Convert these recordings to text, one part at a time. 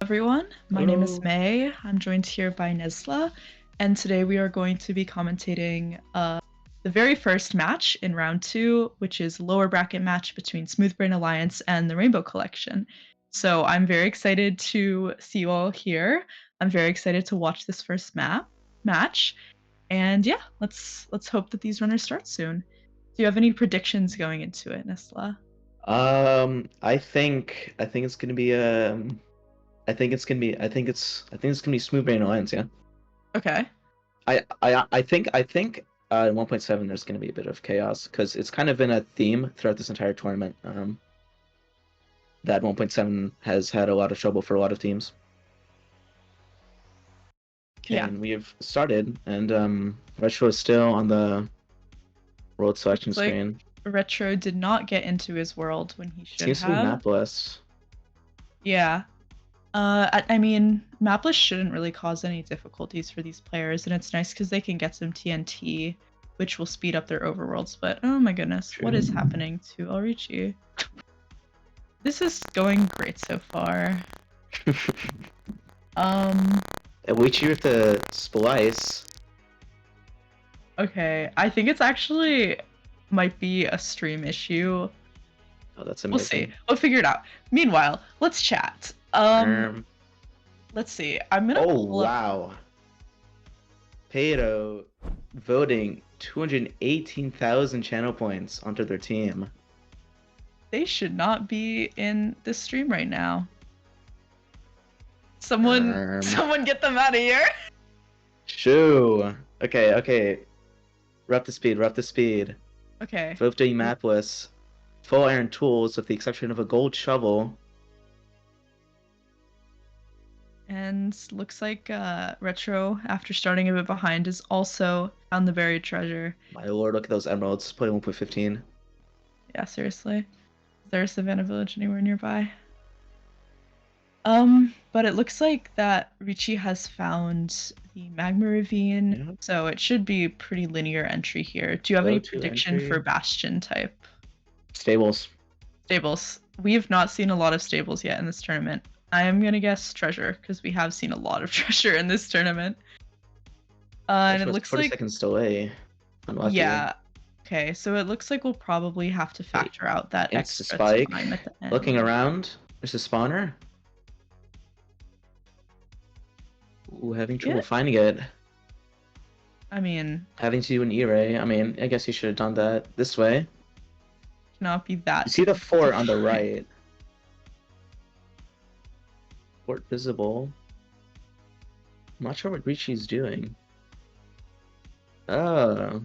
Everyone. My name is Hello. May. I'm joined here by Nesla, and today we are going to be commentating the very first match in round two, which is lower bracket match between Smoothbrain Alliance and the Rainbow Collection. So I'm very excited to see you all here. I'm very excited to watch this first match, and yeah, let's hope that these runners start soon. Do you have any predictions going into it, Nesla? I think it's gonna be I think it's gonna be Smooth Brain Alliance. Yeah. Okay. I think in 1.7 there's gonna be a bit of chaos because it's kind of been a theme throughout this entire tournament. That 1.7 has had a lot of trouble for a lot of teams. Okay, Yeah. and we have started, and Retro is still on the world selection Looks like screen. Retro did not get into his world when he should Seems to be have. mapless. Yeah. I mean, mapless shouldn't really cause any difficulties for these players, and it's nice because they can get some TNT, which will speed up their overworlds. But oh my goodness, True. what is happening to Alrichi? This is going great so far. We cheer with the splice. Okay, I think it's actually might be a stream issue. Oh, that's We'll amazing. see. We'll figure it out. Meanwhile, let's chat. Let's see. I'm gonna Oh, pull up. wow. Payto voting 218,000 channel points onto their team. They should not be in this stream right now. Someone get them out of here. Shoo. Okay. We're up to speed. Okay. Both doing mapless. Full iron tools with the exception of a gold shovel. And looks like Retro, after starting a bit behind, is also found the buried treasure. My lord, look at those emeralds. Play 1.15. Yeah, seriously. Is there a Savannah Village anywhere nearby? But it looks like that Ricci has found the Magma Ravine, Yeah. so it should be pretty linear entry here. Do you have any prediction for Bastion type? Stables. Stables. We have not seen a lot of stables yet in this tournament. I am gonna guess treasure, because we have seen a lot of treasure in this tournament. And it looks 40 like seconds delay. Unlucky. Yeah. Okay, so it looks like we'll probably have to factor out that It's extra spike. time at the end. Looking around. There's a spawner. Ooh, having trouble finding it. I mean, having to do an E-ray. I mean, I guess you should have done that this way. Cannot be that. You see the fort on the right. Fort visible. I'm not sure what Ricci's doing. Oh.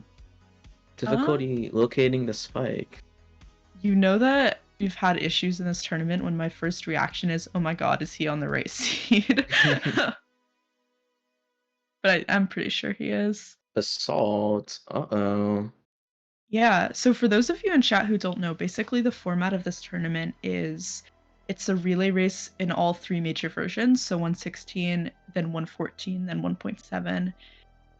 Difficulty locating the spike. You know that we've had issues in this tournament when my first reaction is, oh my god, is he on the right seed? But I'm pretty sure he is. Assault. Uh-oh. Yeah, so for those of you in chat who don't know, basically the format of this tournament is it's a relay race in all three major versions, so 1.16, then 1.14, then 1.7.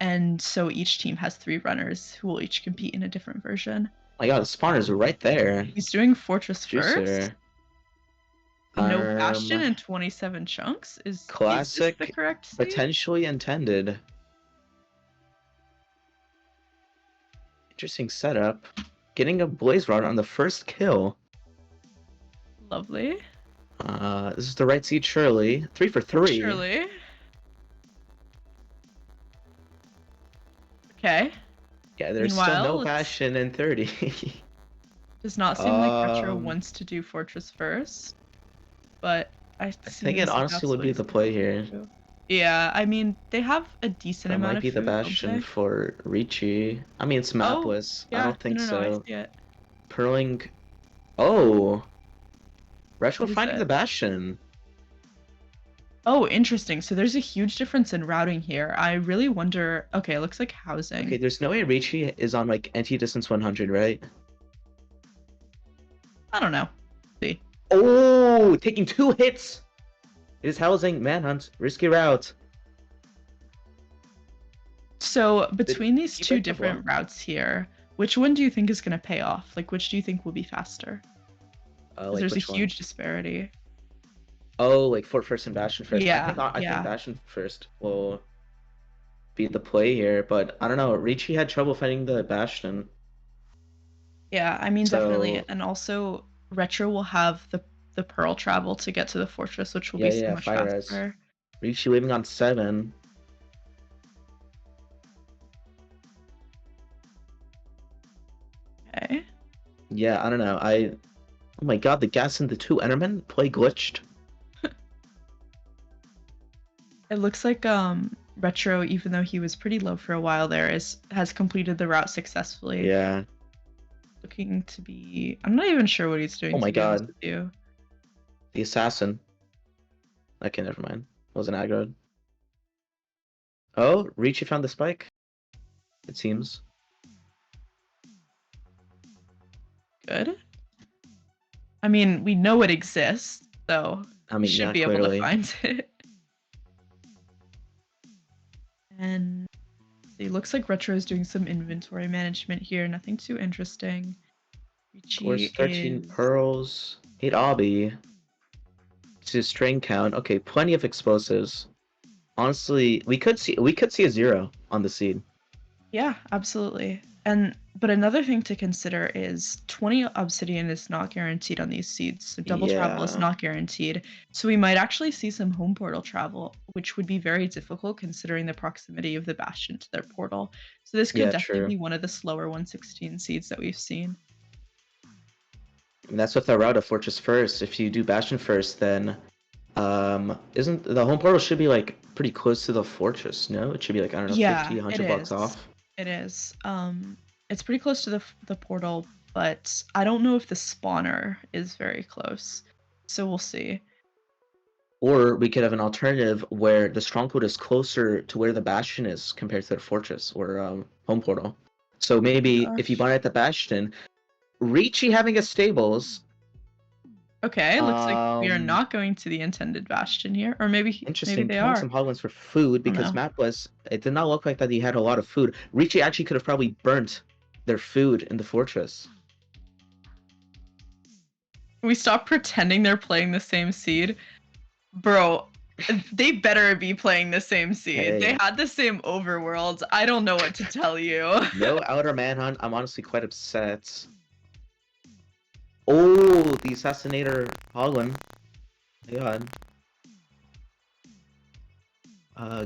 And so each team has 3 runners who will each compete in a different version. Oh my god, the spawner's right there. He's doing Fortress Juicer. first. No Bastion in 27 chunks? Classic, is this the correct seed? Potentially intended. Interesting setup. Getting a Blaze Rod on the first kill. Lovely. This is the right seed, surely. 3 for 3. Surely. Okay. Yeah, there's still no Bastion in 30. Does not seem like Retro wants to do Fortress first, but I think it honestly would be the play here. Yeah, I mean, they have a decent amount of food. That might be the Bastion for Ricci. I mean, it's mapless. Yeah. I don't think so. I see it. Purling. Oh! Retro finding the Bastion. Oh, interesting. So there's a huge difference in routing here. I really wonder... Okay, it looks like housing. Okay, there's no way Ricci is on, like, anti-distance 100, right? I don't know. Let's see. Oh! Taking 2 hits! It is housing, manhunt, risky route. So, between these two different routes here, which one do you think is going to pay off? Like, which do you think will be faster? Like, there's a huge disparity. Oh, like Fort first and Bastion first. Yeah, I think yeah, Bastion first will be the play here, but I don't know. Ricci had trouble fighting the Bastion, yeah. I mean, definitely. so And also, Retro will have the Pearl travel to get to the fortress, which will yeah, be so yeah, much Fire Res. faster. Ricci leaving on 7. Okay. Yeah, I don't know. Oh my god, the gas in the 2 Enderman play glitched. It looks like Retro, even though he was pretty low for a while there, has completed the route successfully. Yeah. Looking to be, I'm not even sure what he's doing, Oh my to be honest god, with you. the assassin. Okay, never mind. Wasn't aggroed. Oh, Ricci found the spike. It seems. Good. I mean, we know it exists, so I we mean, should yeah, be able to clearly. find it. And it looks like Retro is doing some inventory management here. Nothing too interesting. Scores Richie 13 is pearls, 8 obby. To string count. Okay, plenty of explosives. Honestly, we could see a 0 on the seed. yeah, absolutely. And but another thing to consider is 20 obsidian is not guaranteed on these seeds, so double travel is Yeah. not guaranteed. So we might actually see some home portal travel, which would be very difficult considering the proximity of the bastion to their portal. So this could Yeah, definitely true. be one of the slower 116 seeds that we've seen. And that's with the route of Fortress first. If you do Bastion first, then isn't the home portal should be like pretty close to the fortress, no? It should be like, I don't know, Yeah, 50, it 100 blocks is. off. It is. It's pretty close to the portal, but I don't know if the spawner is very close. So we'll see. Or we could have an alternative where the stronghold is closer to where the bastion is compared to the fortress or home portal. So maybe if you Gosh. bind at the bastion, Ricci having a stables. Okay, looks like we are Um, not going to the intended bastion here, or maybe Interesting. they Killing are. some hoglins for food Oh because no. map was. It did not look like that he had a lot of food. Ricci actually could have probably burnt their food in the fortress. Can we stop pretending they're playing the same seed? Bro, they better be playing the same seed. They Hey, had the same overworld. I don't know what to tell you. no outer manhunt. I'm honestly quite upset. Oh, the assassinator hoglin. My God.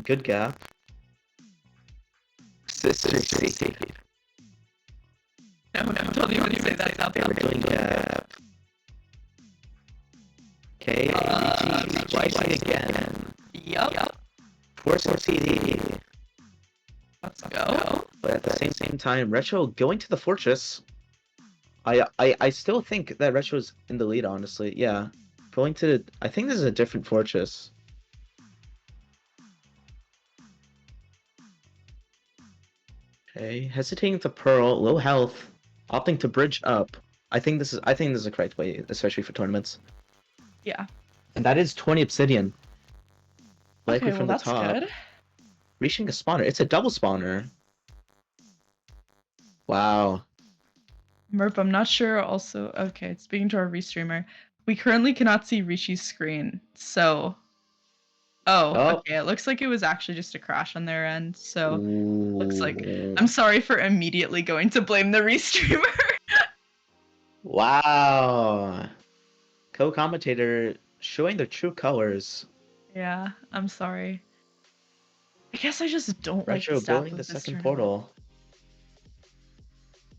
Good gap. Sister seed. No, don't even say that. Not that. Doing gap. Okay, Ricci splicing again. Yup. Forcing CD. Let's go. But at the same time, Retro going to the fortress. I still think that Retro's in the lead, honestly. Yeah. Going to I think this is a different fortress. Okay. Hesitating to Pearl, low health, opting to bridge up. I think this is the correct way, especially for tournaments. Yeah. And that is 20 obsidian. Likely Okay, well from the that's top. good. Reaching a spawner. It's a double spawner. Wow. Merp, I'm not sure also. Okay, speaking to our restreamer, we currently cannot see Rishi's screen. So, oh, Oh. okay. It looks like it was actually just a crash on their end. So, looks like Ooh. I'm sorry for immediately going to blame the restreamer. Wow. Co-commentator showing their true colors. Yeah, I'm sorry. I guess I just don't like the Retro staff building the of this second tournament. portal.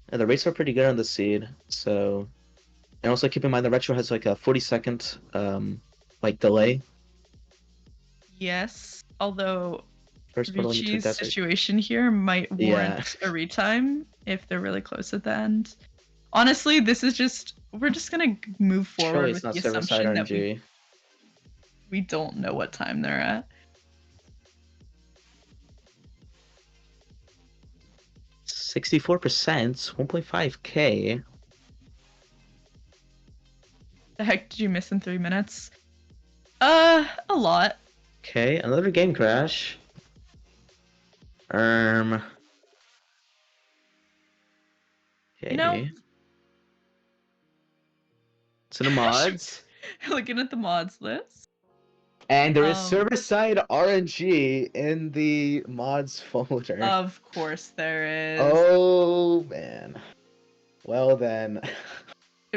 And the rates are pretty good on the seed, so and also keep in mind the Retro has like a 40-second like delay. Yes, although First portal into a Richi's desert. situation here might Yeah. warrant a retime if they're really close at the end. Honestly, this is just we're just gonna move forward Choice, with not the server side assumption that RNG. we don't know what time they're at. 64%, 1.5k. The heck did you miss in 3 minutes? A lot. Okay, another game crash. Okay. You know, To the mods. looking at the mods list. And there is Um, server-side RNG in the mods folder. of course there is. Oh man. Well then.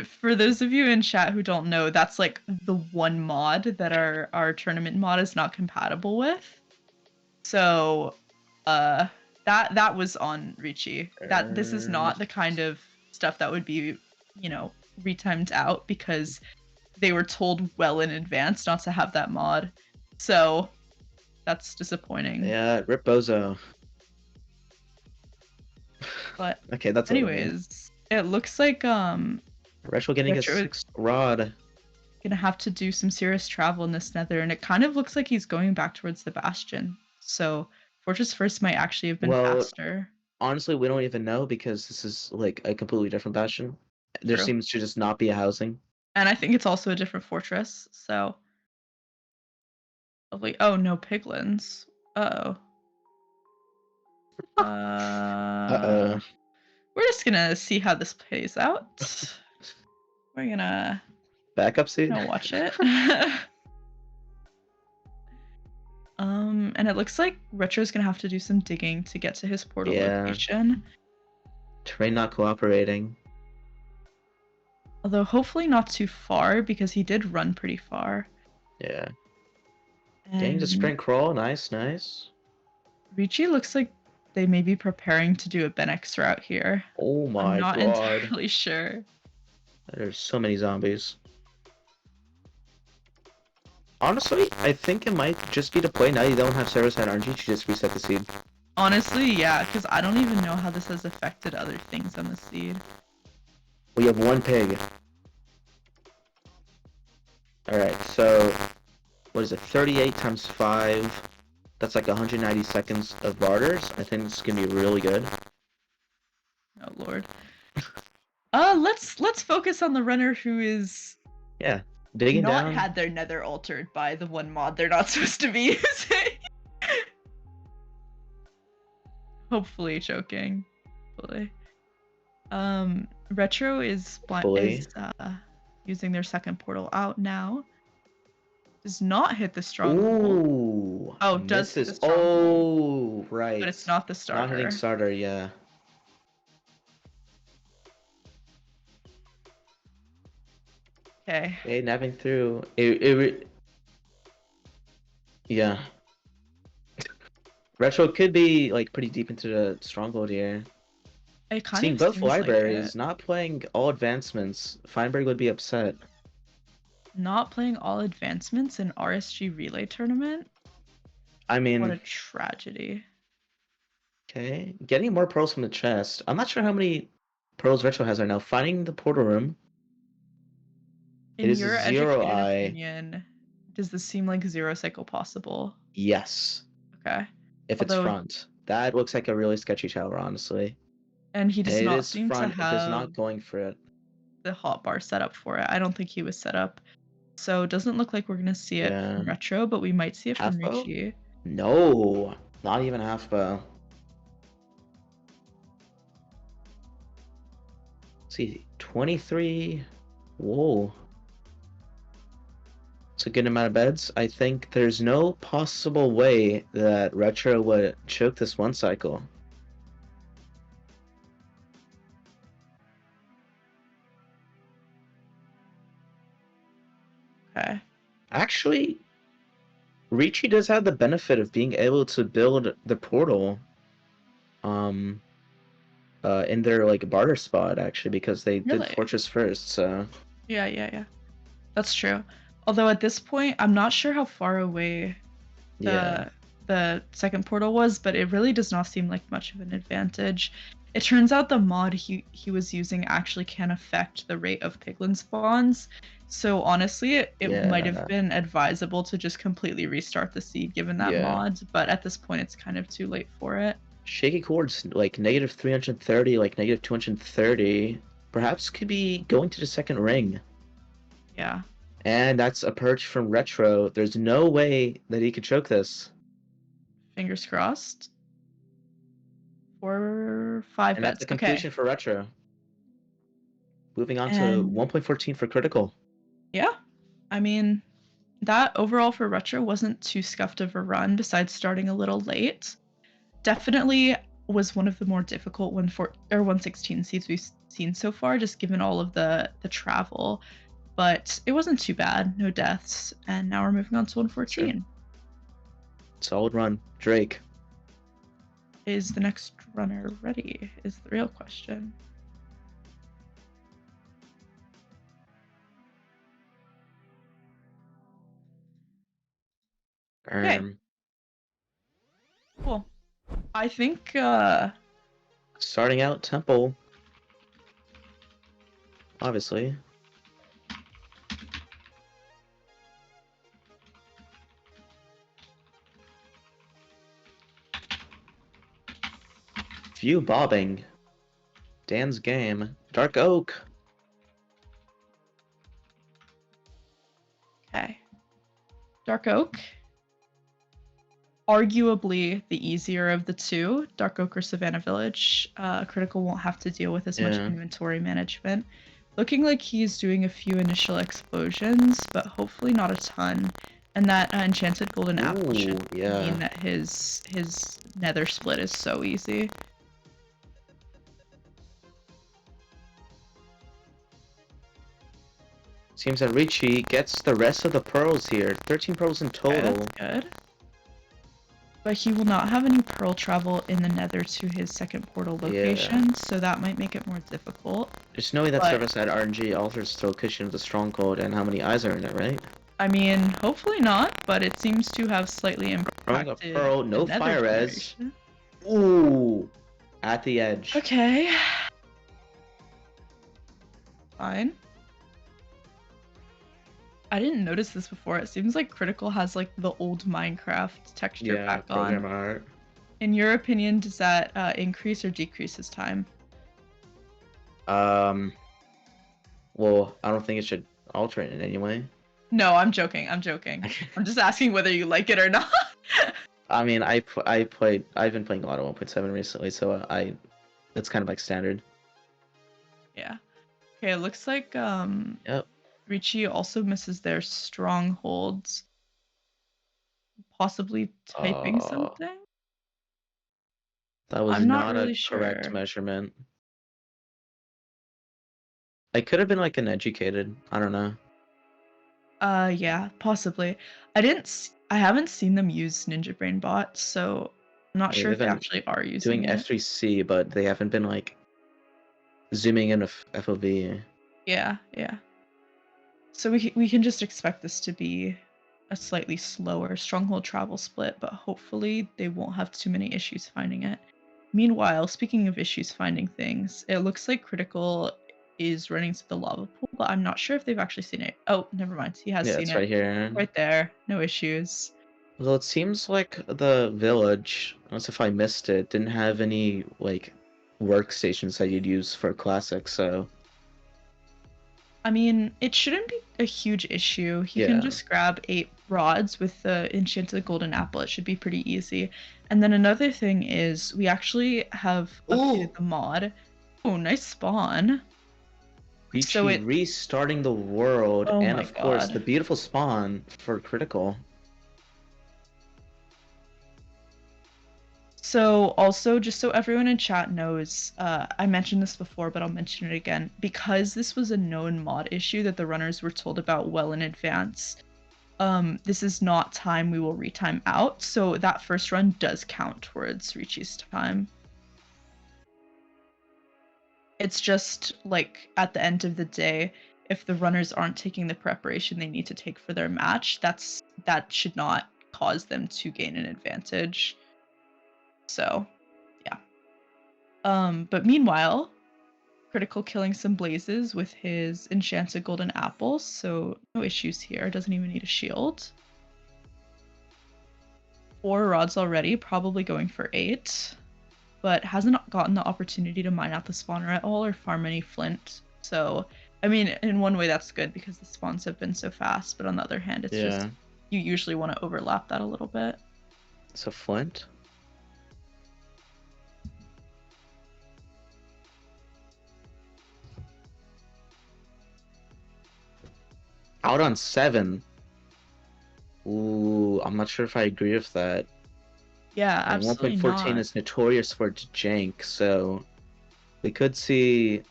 For those of you in chat who don't know, that's like the one mod that our tournament mod is not compatible with. So, that was on Ricci. That this is not the kind of stuff that would be, retimed out because they were told well in advance not to have that mod. So, that's disappointing. Yeah, Rip Bozo. But Okay, that's anyways, it looks like Retro getting Retro a 6th rod. gonna have to do some serious travel in this nether, and it kind of looks like he's going back towards the bastion. So Fortress First might actually have been Well, faster. honestly, we don't even know because this is like a completely different bastion. There True. seems to just not be a housing. And I think it's also a different fortress, so lovely. Oh no, piglins. Uh-oh. Uh-oh. We're just gonna see how this plays out. We're gonna Backup seat? watch it. And it looks like Retro's gonna have to do some digging to get to his portal location. Terrain not cooperating. Although hopefully not too far because he did run pretty far. Yeah. And Getting to sprint crawl, nice. Ricci looks like they may be preparing to do a Benex route here. Oh my I'm not god. entirely sure. There's so many zombies. Honestly, I think it might just be to play now you don't have server-side RNG to just reset the seed. Honestly, yeah, because I don't even know how this has affected other things on the seed. We have one pig. Alright, so what is it? 38 times 5. That's like 190 seconds of barters. I think this is gonna be really good. Oh lord. Let's focus on the runner who is Digging not down. had their nether altered by the one mod they're not supposed to be using. Hopefully choking. Hopefully. Retro is using their second portal out now. Does not hit the stronghold. Ooh. Oh, does hit the misses. stronghold. Oh, right. But it's not the starter. Not hitting starter, yeah. Okay. Okay, napping through. Yeah. Retro could be like pretty deep into the stronghold here. It kind Seeing of both seems like libraries, it. not playing all advancements, Feinberg would be upset. Not playing all advancements in RSG Relay Tournament? I mean, What a tragedy. okay, getting more pearls from the chest. I'm not sure how many pearls Retro has right now. Finding the portal room. In It is your a zero educated eye. opinion, does this seem like zero cycle possible? Yes. Okay. If it's front. That looks like a really sketchy tower, honestly. And he does It not is seem front, to it is have not going for it. the hotbar set up for it. I don't think he was set up. So it doesn't look like we're gonna see it from Retro, but we might see it from Half bow? Ricci. No, not even half bow. Let's see, 23. Whoa. It's a good amount of beds. I think there's no possible way that Retro would choke this one cycle. Okay. Actually, Ricci does have the benefit of being able to build the portal in their like barter spot actually because they Really? did Fortress first, so Yeah. That's true. Although at this point, I'm not sure how far away the second portal was, but it really does not seem like much of an advantage. It turns out the mod he was using actually can affect the rate of piglin spawns. So honestly, it might have been advisable to just completely restart the seed given that mod, but at this point it's kind of too late for it. Shaky chords like negative 330, like negative 230, perhaps could be going to the second ring. Yeah. And that's a perch from Retro. There's no way that he could choke this. Fingers crossed. 4, 5 and bets. that's the completion for Retro. Moving on to 1.14 for critical. Yeah. I mean, that overall for Retro wasn't too scuffed of a run besides starting a little late. Definitely was one of the more difficult 116 seeds we've seen so far, just given all of the travel. But it wasn't too bad, no deaths, and now we're moving on to 114. Solid run. Drake. Is the next runner ready? Is the real question. Okay. Cool. I think Starting out Temple. Obviously. Few bobbing. Dan's game. Dark Oak. okay. Dark Oak. Arguably the easier of the two, Dark Oak or Savannah Village. Critical won't have to deal with as much inventory management. Looking like he's doing a few initial explosions, but hopefully not a ton. And that enchanted golden apple should mean that his nether split is so easy. Seems that Richie gets the rest of the pearls here. 13 pearls in total. Okay, that's good. But he will not have any pearl travel in the nether to his second portal location, so that might make it more difficult. Just knowing that service at RNG alters throw cushion of the stronghold and how many eyes are in it, right? I mean, hopefully not, but it seems to have slightly impacted. Pearl, no fire res. Ooh, at the edge. Okay. Fine. I didn't notice this before. It seems like Critical has like the old Minecraft texture back on. Program art. In your opinion, does that increase or decrease his time? Well, I don't think it should alter it in any way. No, I'm joking. I'm joking. I'm just asking whether you like it or not. I mean, I've been playing a lot of 1.7 recently, so it's kind of like standard. Yeah. Okay, it looks like Yep. Richie also misses their strongholds. Possibly typing something? That was I'm not not really a correct sure. measurement. I could have been like an educated. I don't know. Yeah, possibly. I haven't seen them use Ninja Brain Bot, so I'm not sure if they actually are using doing it. F3C, but they haven't been like zooming in with FOV. Yeah, yeah. So we can just expect this to be a slightly slower stronghold travel split, but hopefully they won't have too many issues finding it. Meanwhile, speaking of issues finding things, it looks like Critical is running to the lava pool, but I'm not sure if they've actually seen it. Oh, never mind. He has seen it. Yeah, it's right here. Right there. No issues. Well, it seems like the village, unless if I missed it, didn't have any like workstations that you'd use for classic, so I mean, it shouldn't be a huge issue. He can just grab 8 rods with the enchanted golden apple. It should be pretty easy. And then another thing is we actually have updated the mod. Oh, nice spawn. So it restarting the world, and of course the beautiful spawn for Critical. So also, just so everyone in chat knows, I mentioned this before, but I'll mention it again. Because this was a known mod issue that the runners were told about well in advance, this is not time we will retime out, so that first run does count towards Richie's time. It's just, like, at the end of the day, if the runners aren't taking the preparation they need to take for their match, that should not cause them to gain an advantage. So, yeah. But meanwhile, Critical killing some blazes with his enchanted golden apples, so no issues here. Doesn't even need a shield. 4 rods already, probably going for 8, but hasn't gotten the opportunity to mine out the spawner at all or farm any flint. So, I mean, in one way that's good because the spawns have been so fast, but on the other hand, it's just you usually want to overlap that a little bit. So flint? Out on 7. Ooh, I'm not sure if I agree with that. Yeah, And absolutely 1.14 not. is notorious for its jank, so we could see.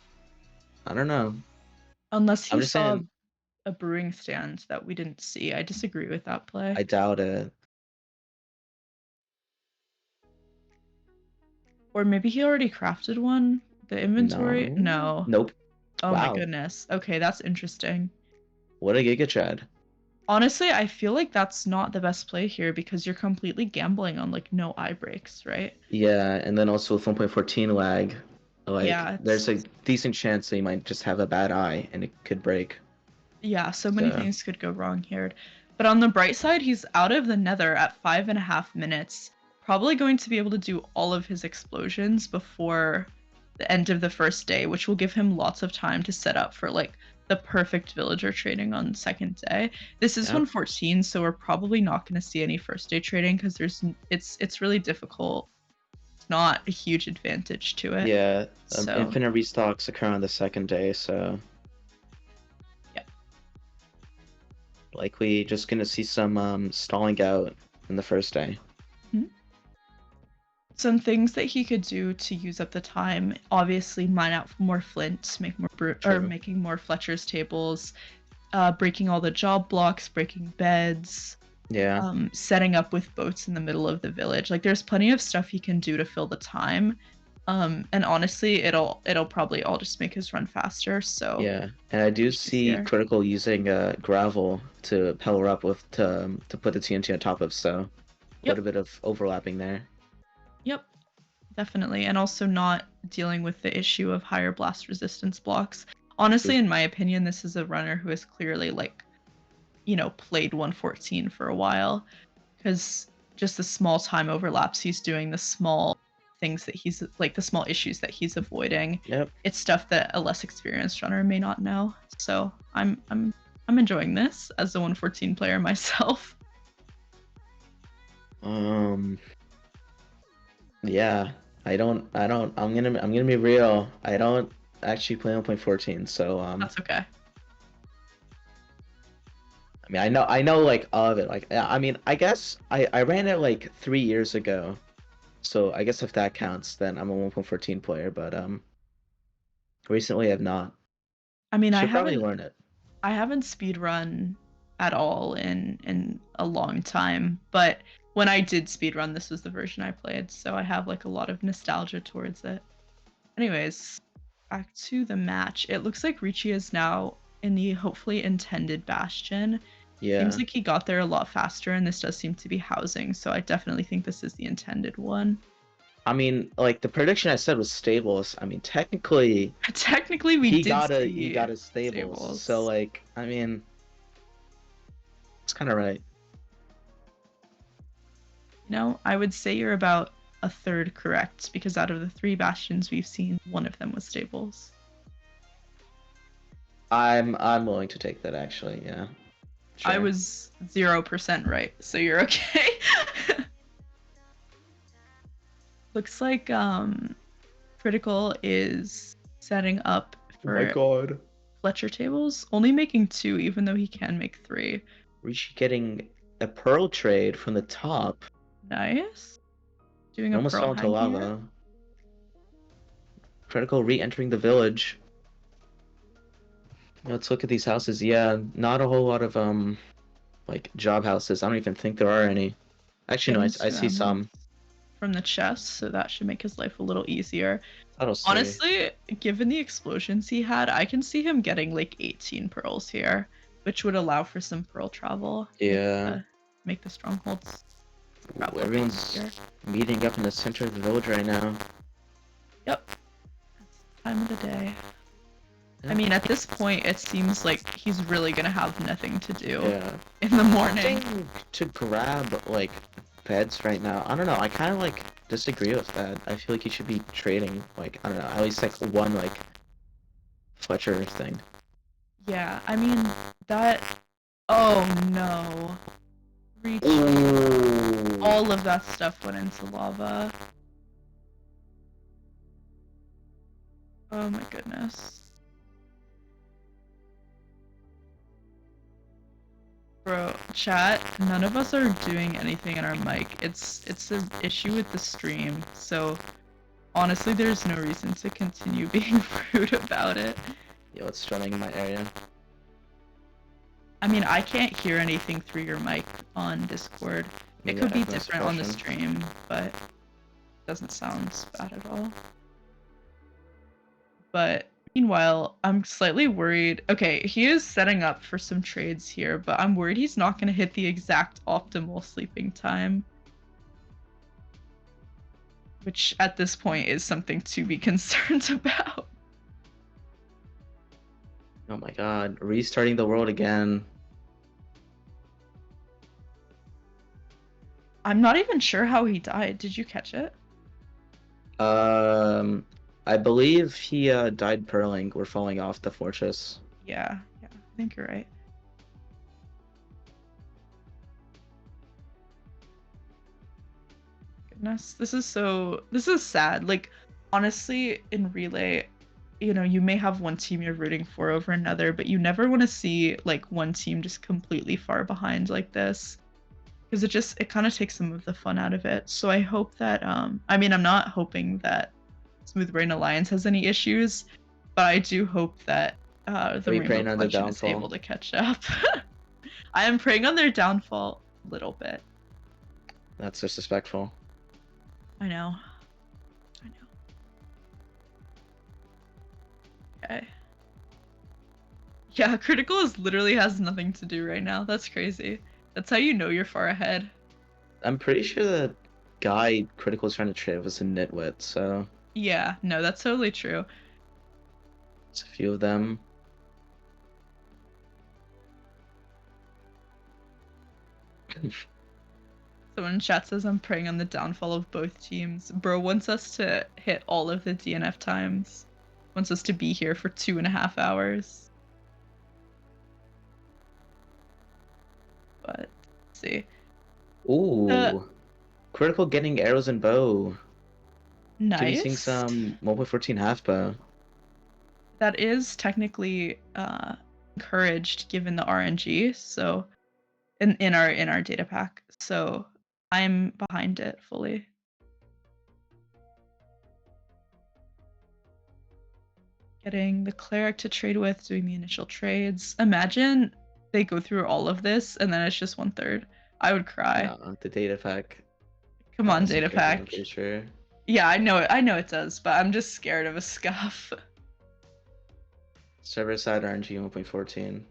I don't know. Unless I'm he just saw saying. a brewing stand that we didn't see. I disagree with that play. I doubt it. Or maybe he already crafted one? The inventory? No. No. Nope. Oh my Wow. goodness. Okay, that's interesting. What a Giga Chad. Honestly, I feel like that's not the best play here because you're completely gambling on like no eye breaks, right? Yeah, and then also with 1.14 lag, like Yeah, there's a it's decent chance that you might just have a bad eye and it could break. yeah, so many So things could go wrong here. But on the bright side, he's out of the nether at 5.5 minutes, probably going to be able to do all of his explosions before the end of the first day, which will give him lots of time to set up for like the perfect villager trading on the second day. This is yeah, 114, so we're probably not going to see any first day trading because it's really difficult. It's not a huge advantage to it. yeah. So Infinite restocks occur on the second day, so yeah. likely just gonna see some stalling out in the first day. Mhm. Some things that he could do to use up the time, obviously mine out more flint, make more or True. making more Fletcher's tables, breaking all the job blocks, breaking beds, Yeah. setting up with boats in the middle of the village. Like there's plenty of stuff he can do to fill the time. And honestly, it'll probably all just make his run faster, so Yeah, and I do much see easier. Critical using gravel to power up with to put the TNT on top of, so quite a Yep, bit of overlapping there. yep, definitely. And also not dealing with the issue of higher blast resistance blocks. True. Honestly, in my opinion, this is a runner who is clearly like played 114 for a while because just the small time overlaps he's doing, the small things that he's like the small issues that he's avoiding. Yep. It's stuff that a less experienced runner may not know. So I'm enjoying this as a 114 player myself. Um. Yeah. I'm gonna be real. I don't actually play 1.14, so That's okay. I mean I know like of it. Like yeah, I mean I guess I ran it like 3 years ago. So I guess if that counts, then I'm a 1.14 player, but recently I've not. I mean, I Should probably haven't learn it. I haven't speed run at all in a long time, but when I did speed run, this was the version I played, so I have like a lot of nostalgia towards it. Anyways, back to the match. It looks like Ricci is now in the hopefully intended bastion. Seems Yeah. like he got there a lot faster, and this does seem to be housing, so I definitely think this is the intended one. I mean, like the prediction I said was stables. I mean, technically, Technically, we he did got see his stables. So stables. like, I mean, it's kind of right. I would say you're about a third correct because out of the three bastions we've seen, one of them was stables. I'm willing to take that actually. Yeah, I sure. was 0% right, so you're okay. Looks like Critical is setting up Oh my for god. Fletcher tables, only making two, even though he can make three. Rishi getting a pearl trade from the top. Nice. Doing It a almost pearl fell into hang here. lava. Critical re-entering the village. Let's look at these houses. Yeah, not a whole lot of like job houses. I don't even think there are any. Actually, no, Getting I two see emeralds some. from the chest, so that should make his life a little easier. That'll see. Honestly, given the explosions he had, I can see him getting like 18 pearls here, which would allow for some pearl travel. Yeah. Make the strongholds Ooh, travel a bit everyone's easier. meeting up in the center of the village right now. Yep, that's the time of the day. I Yeah. mean, at this point, it seems like he's really gonna have nothing to do Yeah. in the morning. Something to grab like beds right now. I don't know. I kind of like disagree with that. I feel like he should be trading like I don't know, at least like one like Fletcher thing. Yeah, I mean, that. Oh no. Reaching. Ooh. All of that stuff went into lava. Oh my goodness. Bro, chat, none of us are doing anything in our mic. It's an issue with the stream. So honestly, there's no reason to continue being rude about it. Yo, it's running in my area. I mean, I can't hear anything through your mic on Discord. It Maybe could I be have no different on the suppression. stream, but it doesn't sound bad at all. But meanwhile, I'm slightly worried. Okay, he is setting up for some trades here, but I'm worried he's not going to hit the exact optimal sleeping time. Which at this point is something to be concerned about. Oh my god, restarting the world again. I'm not even sure how he died. Did you catch it? I believe he died purling or falling off the fortress. Yeah, I think you're right. Goodness, this is sad. Like, honestly, in Relay, you know, you may have one team you're rooting for over another, but you never want to see like one team just completely far behind like this. Because it kind of takes some of the fun out of it. So I hope that I mean, I'm not hoping that Smooth Brain Alliance has any issues, but I do hope that the We Rainbow praying on their Collection is downfall. able to catch up. I am praying on their downfall a little bit. That's disrespectful. I know. Okay. Yeah, Critical is literally has nothing to do right now. That's crazy. That's how you know you're far ahead. I'm pretty sure the guy Critical was trying to trade was a nitwit, so Yeah, no, that's totally true. it's a few of them. Someone in chat says I'm praying on the downfall of both teams. Bro wants us to hit all of the DNF times. Wants us to be here for 2.5 hours. But let's see. Ooh. Critical getting arrows and bow. Nice. Seeing some 1.14 half bow. That is technically encouraged given the RNG, so in our data pack. So I'm behind it fully. Getting the cleric to trade with, doing the initial trades. Imagine they go through all of this and then it's just 1/3. I would cry. No, the data pack. Come on, has data improved, I'm pack. pretty sure. Yeah, I know it does, but I'm just scared of a scuff. Server side RNG 1.14.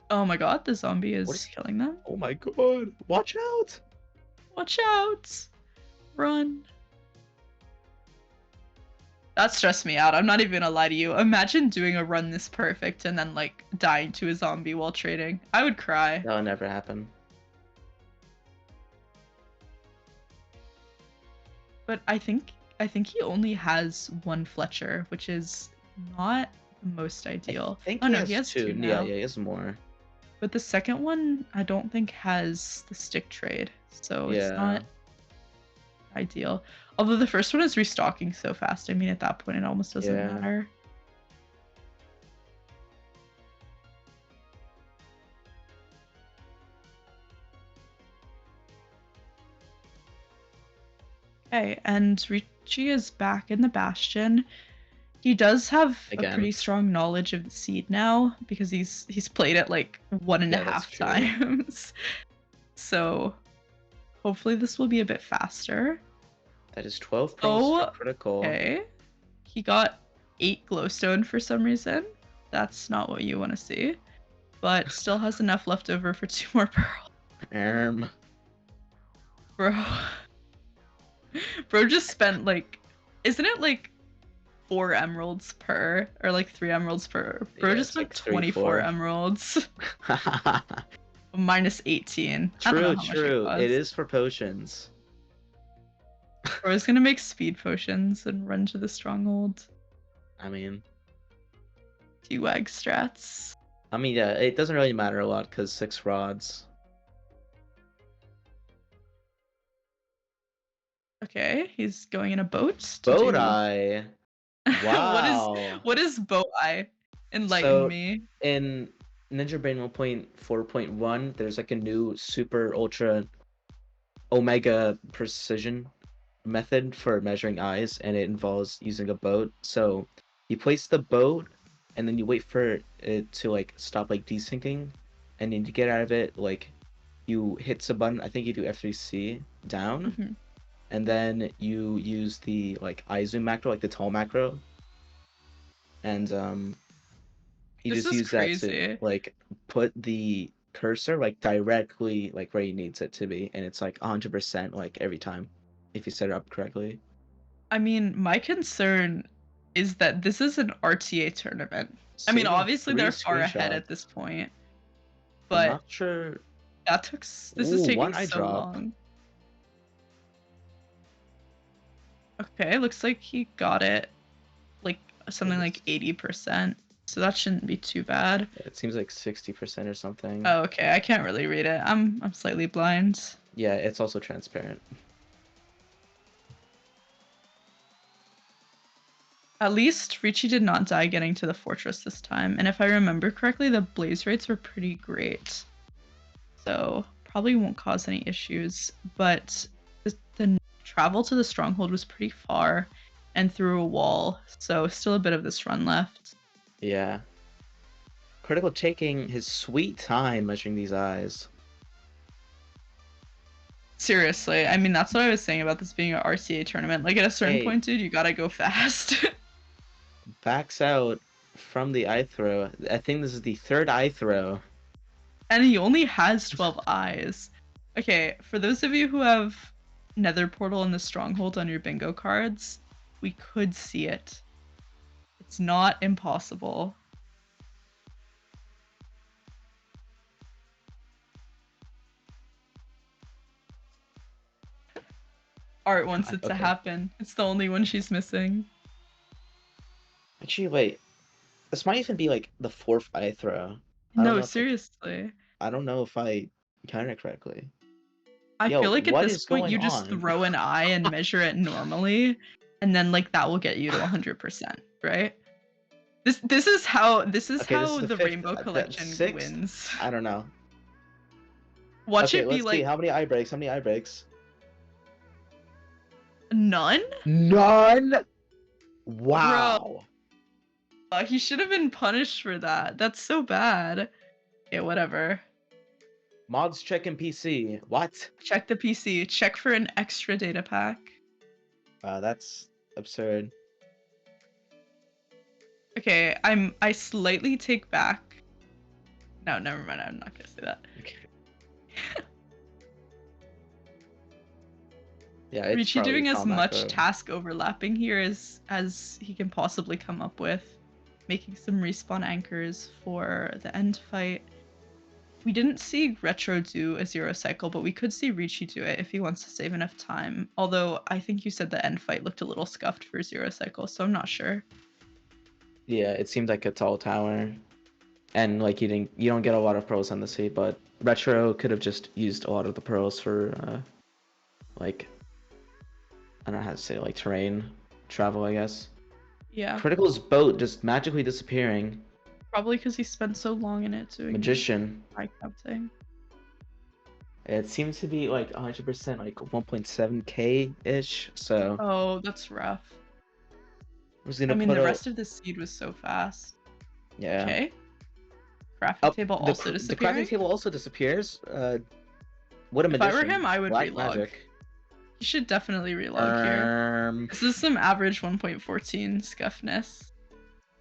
Oh my god, the zombie is killing them. Oh my god! Watch out! Watch out! Run. That stressed me out. I'm not even gonna lie to you. Imagine doing a run this perfect and then like dying to a zombie while trading. I would cry. That would never happen. But I think he only has one Fletcher, which is not the most ideal. I think oh he no, has he has two now. Yeah, he has more. But the second one, I don't think has the stick trade, so Yeah. it's not ideal. Although the first one is restocking so fast. I mean, at that point, it almost doesn't Yeah. matter. Okay, and Ricci is back in the Bastion. He does have Again. a pretty strong knowledge of the seed now because he's played it like 1.5 that's true. times. So hopefully this will be a bit faster. That is 12 points for critical. Okay. He got 8 glowstone for some reason. That's not what you want to see. But still has enough left over for 2 more pearl. Bro just spent like, isn't it like 4 emeralds per, or like 3 emeralds per? Bro Yeah, just it's spent like 3, 24 4. emeralds. Minus 18. I don't know how much True. it It is for potions. Bro's gonna make speed potions and run to the stronghold. I mean, T-Wag strats. I mean, yeah, it doesn't really matter a lot because 6 rods. Okay, he's going in a boat. Boat eye. Wow. What is boat eye? Enlighten me. In Ninja Brain 1.4.1, there's like a new super ultra omega precision method for measuring eyes, and it involves using a boat. So you place the boat and then you wait for it to like stop like desyncing, and then to get out of it, like you hit a button. I think you do F3C down, Mhm. and then you use the like eye zoom macro, like the tall macro, and you This just is use that to crazy. like put the cursor like directly like where you needs it to be, and it's like 100% like every time if you set it up correctly. I mean, my concern is that this is an RTA tournament. I mean, Saving obviously three they're far ahead screenshots. at this point, I'm but not sure. this is Ooh, taking one eye so drop. long. Okay, looks like he got it like something like 80%. So that shouldn't be too bad. It seems like 60% or something. Oh, okay, I can't really read it. I'm slightly blind. Yeah, it's also transparent. At least Ricci did not die getting to the fortress this time, and if I remember correctly, the blaze rates were pretty great. So probably won't cause any issues, but the travel to the stronghold was pretty far and through a wall, so still a bit of this run left. Yeah. Critical taking his sweet time measuring these eyes. Seriously, I mean, that's what I was saying about this being an RCA tournament. Like, at a certain Hey, point, dude, you gotta go fast. backs out from the eye throw. I think this is the third eye throw. And he only has 12 eyes. Okay, for those of you who have Nether Portal and the Stronghold on your bingo cards, we could see it. It's not impossible. Art wants God, it to okay. happen. It's the only one she's missing. Actually, wait. This might even be like the fourth eye throw. I don't No, know if seriously. I don't know if I counted correctly. I Yo, feel like at what this is point going you just on? throw an eye and measure it normally, and then like that will get you to 100%, right? This is how Okay, this is the the fifth, Rainbow the Collection sixth. wins. I don't know. Watch Okay, it be let's see. like How many eye breaks? How many eye breaks? none? None. Bro, Wow. he should have been punished for that. That's so bad. Okay, whatever. Mods checking PC. What? Check the PC. Check for an extra data pack. That's absurd. Okay, I slightly take back. No, never mind. I'm not gonna say that. Yeah, it's Ricci probably doing as Tall much Macro. task overlapping here as he can possibly come up with, making some respawn anchors for the end fight. We didn't see Retro do a zero cycle, but we could see Ricci do it if he wants to save enough time. Although I think you said the end fight looked a little scuffed for zero cycle, so I'm not sure. Yeah, it seemed like a tall tower, and like you don't get a lot of pearls on the sea, but Retro could have just used a lot of the pearls for like I don't know how to say, like terrain travel, I guess. Yeah, Critical's boat just magically disappearing. probably because he spent so long in it doing Magician. high counting. It seems to be like 100% like 1.7k ish. So Oh, that's rough. I was I gonna mean, put the a rest of the seed was so fast. yeah. Okay. Crafting Oh, table also the crafting disappearing. table also disappears. What a If I were magician! him, I would Black relog. magic. You should definitely relog here. This is some average 1.14 scuffness.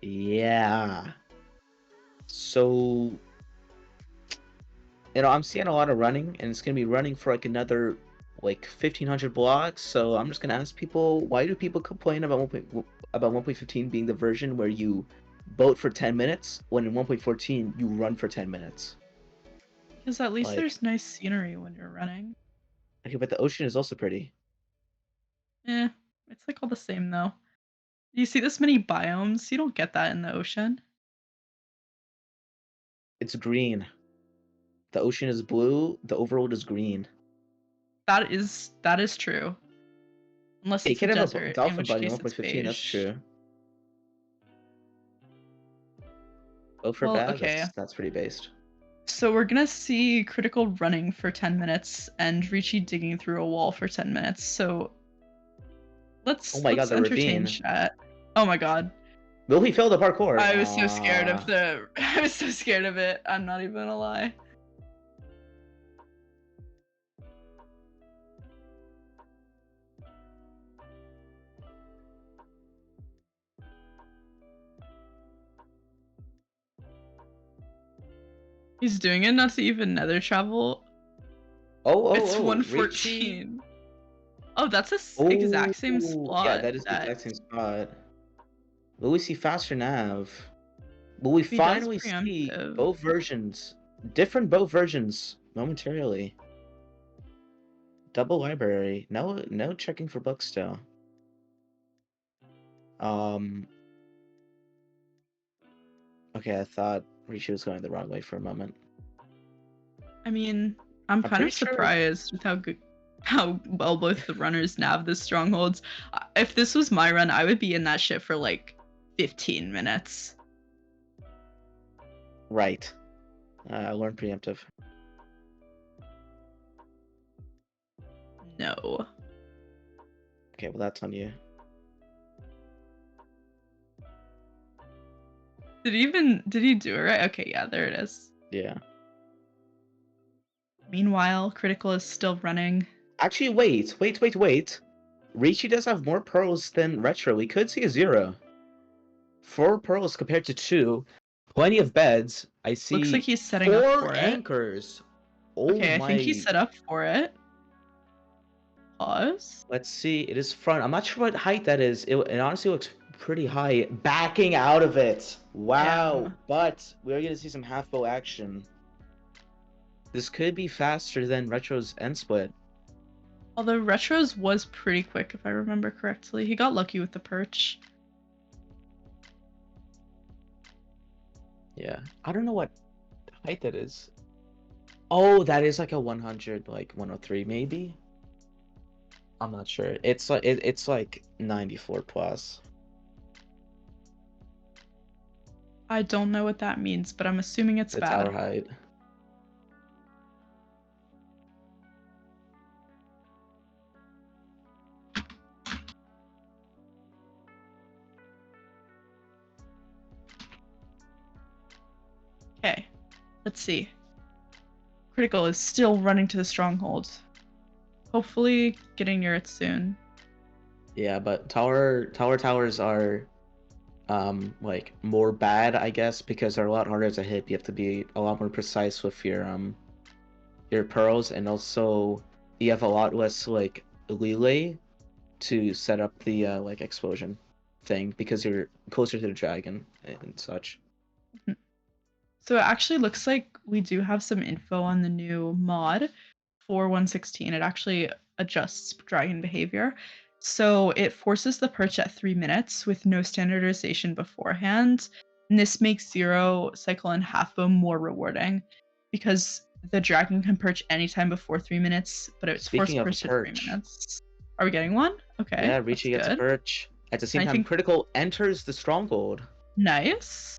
Yeah. So I'm seeing a lot of running, and it's gonna be running for like another like 1,500 blocks. So I'm just gonna ask people, why do people complain about 1.15 being the version where you boat for 10 minutes when in 1.14 you run for 10 minutes? Because at least Like, there's nice scenery when you're running. okay, but the ocean is also pretty. Eh, it's like all the same though. You see this many biomes? You don't get that in the ocean. It's green. The ocean is blue. The overworld is green. That is true. Unless Hey, you it's a can have a desert, in dolphin which body in case it's 1.15. That's beige. true. Both for Well, bad. okay. That's pretty based. So we're gonna see Critical running for 10 minutes and Ricci digging through a wall for 10 minutes. So Oh let's my god, let's the entertain ravine. chat. Oh my god. Will he fail the parkour? I was so scared of the I was so scared of it. I'm not even gonna lie. He's doing it not to even nether travel. It's Ricci. 114. Oh, that's the exact same Yeah, spot that is the that exact same spot. Will we see faster nav? Will we he does finally see preemptive. both versions, different both versions momentarily? Double library. No checking for books still. Okay, I thought Ricci was going the wrong way for a moment. I mean, I'm kind pretty of sure- surprised with how well both the runners nav the strongholds. If this was my run, I would be in that shit for like 15 minutes. Right. I learned preemptive. No. Okay, well that's on you. Did he do it right? Okay, yeah, there it is. Yeah. Meanwhile, Critical is still running. Actually, wait. Ricci does have more pearls than Retro. We could see a 0. 4 pearls compared to 2. Plenty of beds. I see. Looks like he's setting up for 4 it. anchors. Oh Okay, my. I think he's set up for it. Pause. Let's see. It is front. I'm not sure what height that is. It honestly looks pretty high. Backing out of it. Wow. Yeah. But we're going to see some half bow action. This could be faster than Retro's end split. Although Retro's was pretty quick, if I remember correctly. He got lucky with the perch. Yeah. I don't know what height that is. Oh, that is like a 100, like 103 maybe? I'm not sure. It's like 94 plus. I don't know what that means, but I'm assuming it's The bad. tower height. Okay, let's see. Critical is still running to the stronghold. Hopefully getting near it soon. Yeah, but towers are like more bad, I guess, because they're a lot harder to hit. You have to be a lot more precise with your pearls, and also you have a lot less like leeway to set up the like explosion thing because you're closer to the dragon and such. So it actually looks like we do have some info on the new mod for 116. It actually adjusts dragon behavior. So it forces the perch at 3 minutes with no standardization beforehand. And this makes zero cycle and half bow more rewarding because the dragon can perch anytime before 3 minutes, but it's Speaking of forced perch at 3 minutes. Are we getting one? Okay. Yeah, Ricci gets good. perch. At the same I time, think- Critical enters the stronghold. Nice.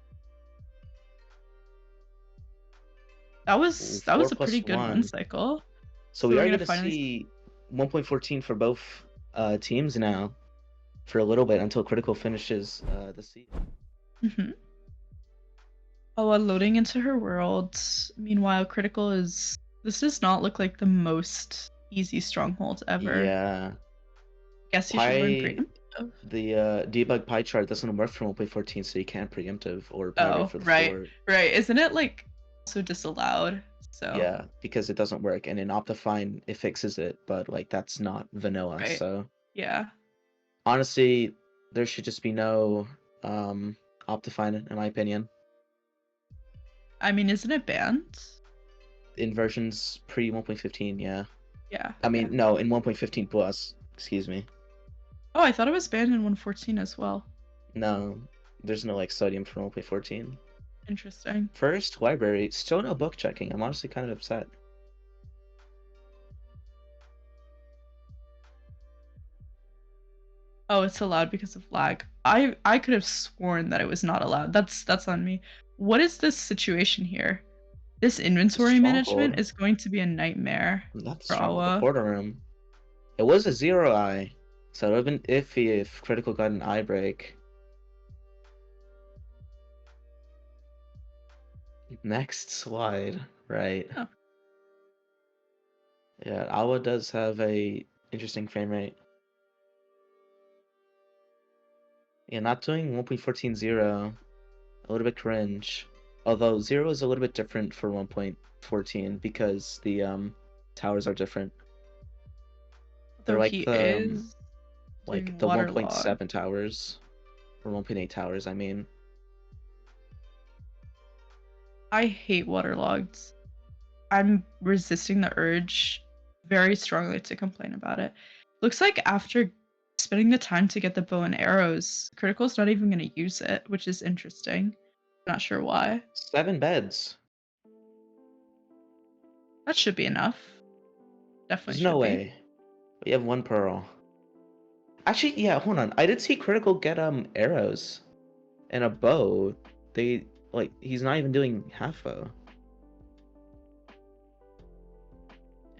That was a 4 pretty plus good 1. win cycle. So we we're are gonna going to finally see 1.14 for both teams now for a little bit until Critical finishes the season. Mm-hmm. Oh, loading into her world. Meanwhile, Critical is... This does not look like the most easy stronghold ever. Yeah. Guess you should learn preemptive. The debug pie chart doesn't work for 1.14, so you can't preemptive or pirate for the right. floor. Right. Isn't it like also disallowed? So Yeah, because it doesn't work, and in Optifine it fixes it, but like that's not vanilla. Right. So yeah. honestly, there should just be no Optifine, in my opinion. I mean, isn't it banned? In versions pre 1.15, yeah. Yeah. I mean, no, in 1.15 plus. Excuse me. Oh, I thought it was banned in 114 as well. No, there's no like sodium for 1.14. Interesting. First library, still no book checking. I'm honestly kind of upset. Oh, it's allowed because of lag. I could have sworn that it was not allowed. That's on me. what is this situation here? This inventory management Stronghold. is going to be a nightmare That's for stronghold. The Awa. portal room. It was a 0-eye, so it would have been iffy if critical got an eye break. Next slide, right? Oh. Yeah, Awa does have a interesting frame rate. Yeah, not doing 1.14.0, a little bit cringe. Although 0 is a little bit different for 1.14 because the towers are different. They're Though like he the is like doing the waterlog. 1.7 towers or 1.8 towers, I mean. I hate waterlogged. I'm resisting the urge very strongly to complain about it. Looks like after spending the time to get the bow and arrows, Critical's not even going to use it, which is interesting. Not sure why. 7 beds. That should be enough. Definitely There's should no be. way. We have 1 pearl. Actually, yeah, hold on. I did see Critical get arrows and a bow. They like he's not even doing half bow.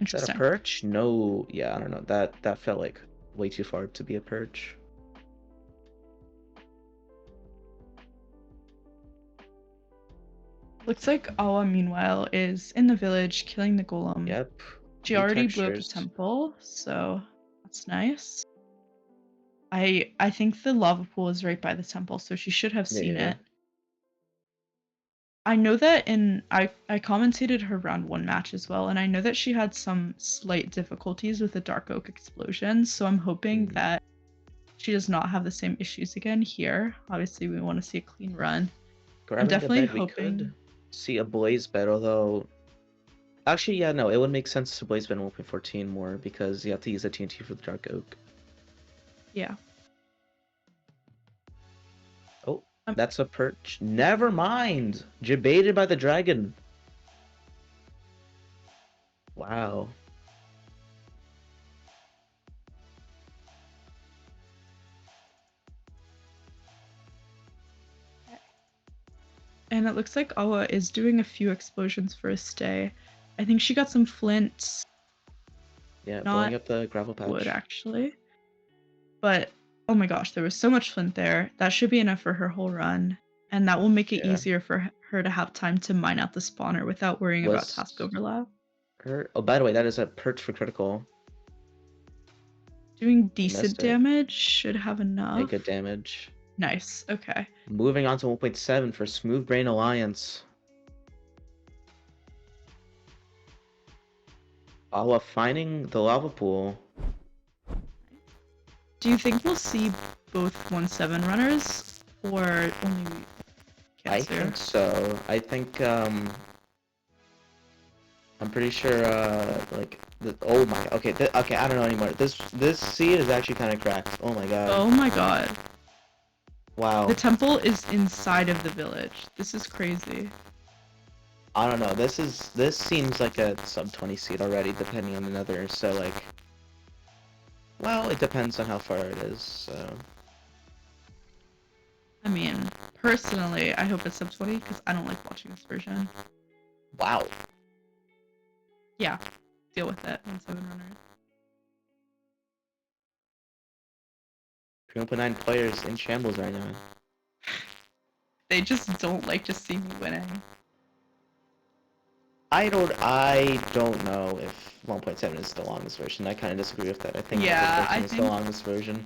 Is that a Interesting. perch? No, yeah, I don't know. That felt like way too far to be a perch. Looks like Awa, meanwhile, is in the village killing the golem. Yep. She New already blew up a textures. temple, so that's nice. I think the lava pool is right by the temple, so she should have seen Yeah. it. I know that I commentated her round 1 match as well, and I know that she had some slight difficulties with the Dark Oak explosion, so I'm hoping that she does not have the same issues again here. Obviously, we want to see a clean run. I'm Grabbing the definitely bed, we hoping. could see a blaze bed, although actually, yeah, no, it would make sense to blaze bed in 1.14 more because you have to use the TNT for the Dark Oak. Yeah. Oh, that's a perch. Never mind. Debated by the dragon. Wow. And it looks like Awa is doing a few explosions for a stay. I think she got some flints. Yeah, Not blowing up the gravel patch. wood, actually. But, oh my gosh, there was so much flint there. That should be enough for her whole run. And that will make it easier for her to have time to mine out the spawner without worrying about task overlap. Oh, by the way, that is a perch for critical. Doing decent damage should have enough. Yeah, good damage. Nice, okay. Moving on to 1.7 for Smooth Brain Alliance. Awa finding the lava pool. Do you think we'll see both 1.7 runners or only Cancer? I think so. I think I'm pretty sure like oh my, okay, okay, I don't know anymore. This seed is actually kind of cracked. Oh my god. Oh my god. Wow. The temple is inside of the village. This is crazy. I don't know. This seems like a sub 20 seed already, depending on the nether. So like, well, it depends on how far it is. So. I mean, personally, I hope it's sub 20 because I don't like watching this version. Wow. Yeah, deal with it. 1.7 runner. 3.9 players in shambles right now. They just don't like to see me winning. I don't know if 1.7 is the longest version. I kind of disagree with that. I think 1.14 is the longest version.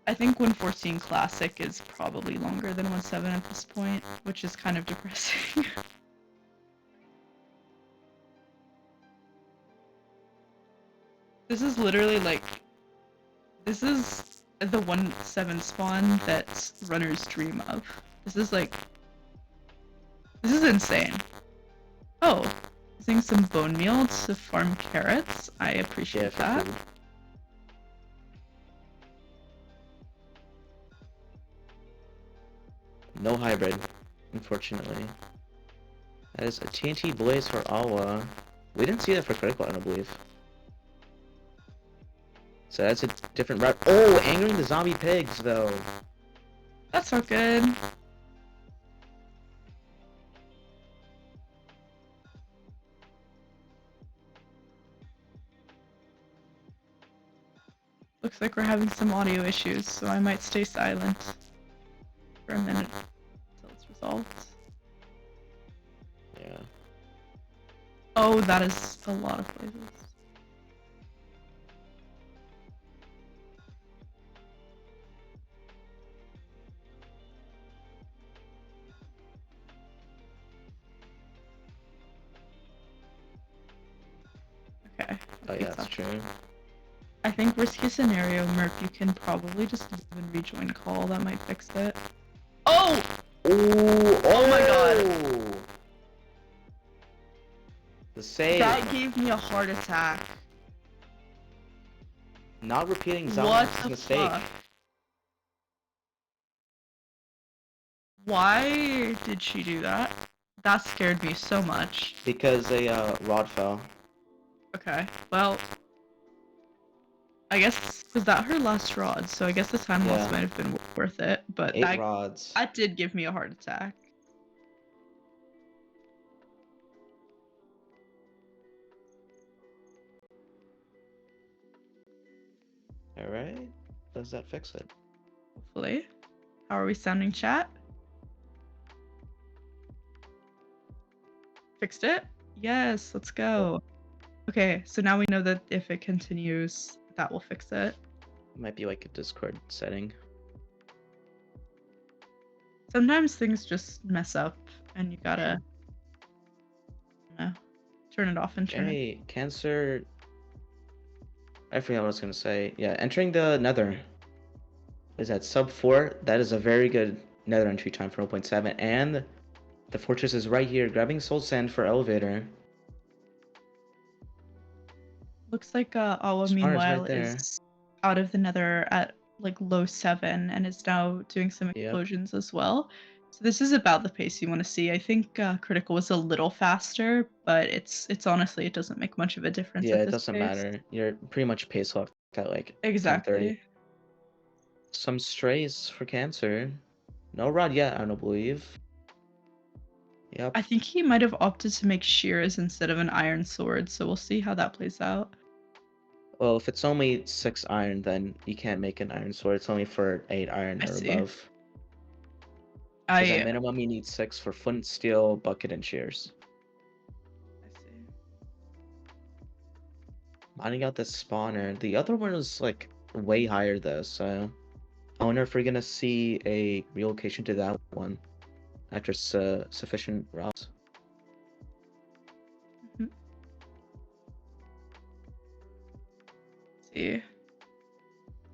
I think 1.14 Classic is probably longer than 1.7 at this point, which is kind of depressing. This is literally like, this is the 1.7 spawn that runners dream of. This is like, this is insane. Oh, using some bone meal to farm carrots. I appreciate that. Food. No hybrid, unfortunately. That is a TNT Blaze for Awa. We didn't see that for critical, I don't believe. So that's a different route. Oh, angering the zombie pigs, though. That's not good. Looks like we're having some audio issues, so I might stay silent for a minute until it's resolved. Yeah. Oh, that is a lot of places. Okay. Oh yeah, that's true. I think worst case scenario, Merc, you can probably just leave and rejoin call. That might fix it. Oh! Ooh, Oh my god. The save. That gave me a heart attack. Not repeating What Zalman's the mistake. fuck? Why did she do that? That scared me so much. Because a rod fell. Okay, well, I guess, was that her last rod? So I guess the time loss might have been worth it, but 8 rods. that did give me a heart attack. Alright, does that fix it? Hopefully. How are we sounding, chat? Fixed it? Yes, let's go. Okay, so now we know that if it continues, that will fix it. It might be like a Discord setting. Sometimes things just mess up and you gotta turn it off and turn it. Hey, Cancer. I forgot what I was gonna say. Yeah, entering the Nether is at sub 4. That is a very good Nether entry time for 0.7. And the fortress is right here, grabbing soul sand for elevator. Looks like Awa meanwhile is out of the Nether at like low 7 and is now doing some explosions as well. So this is about the pace you want to see. I think Critical was a little faster, but it's honestly, it doesn't make much of a difference. Yeah, at it this doesn't pace. matter. You're pretty much pace locked at like Exactly. 10:30. Some strays for Cancer. No rod yet, I don't believe. Yep. I think he might have opted to make shears instead of an iron sword, so we'll see how that plays out. Well, if it's only 6 iron, then you can't make an iron sword. It's only for 8 iron or above. Because at minimum, you need 6 for flint, steel, bucket, and shears. I see. Mining out this spawner. The other one was like way higher though, so I wonder if we're gonna see a relocation to that one after sufficient routes. See.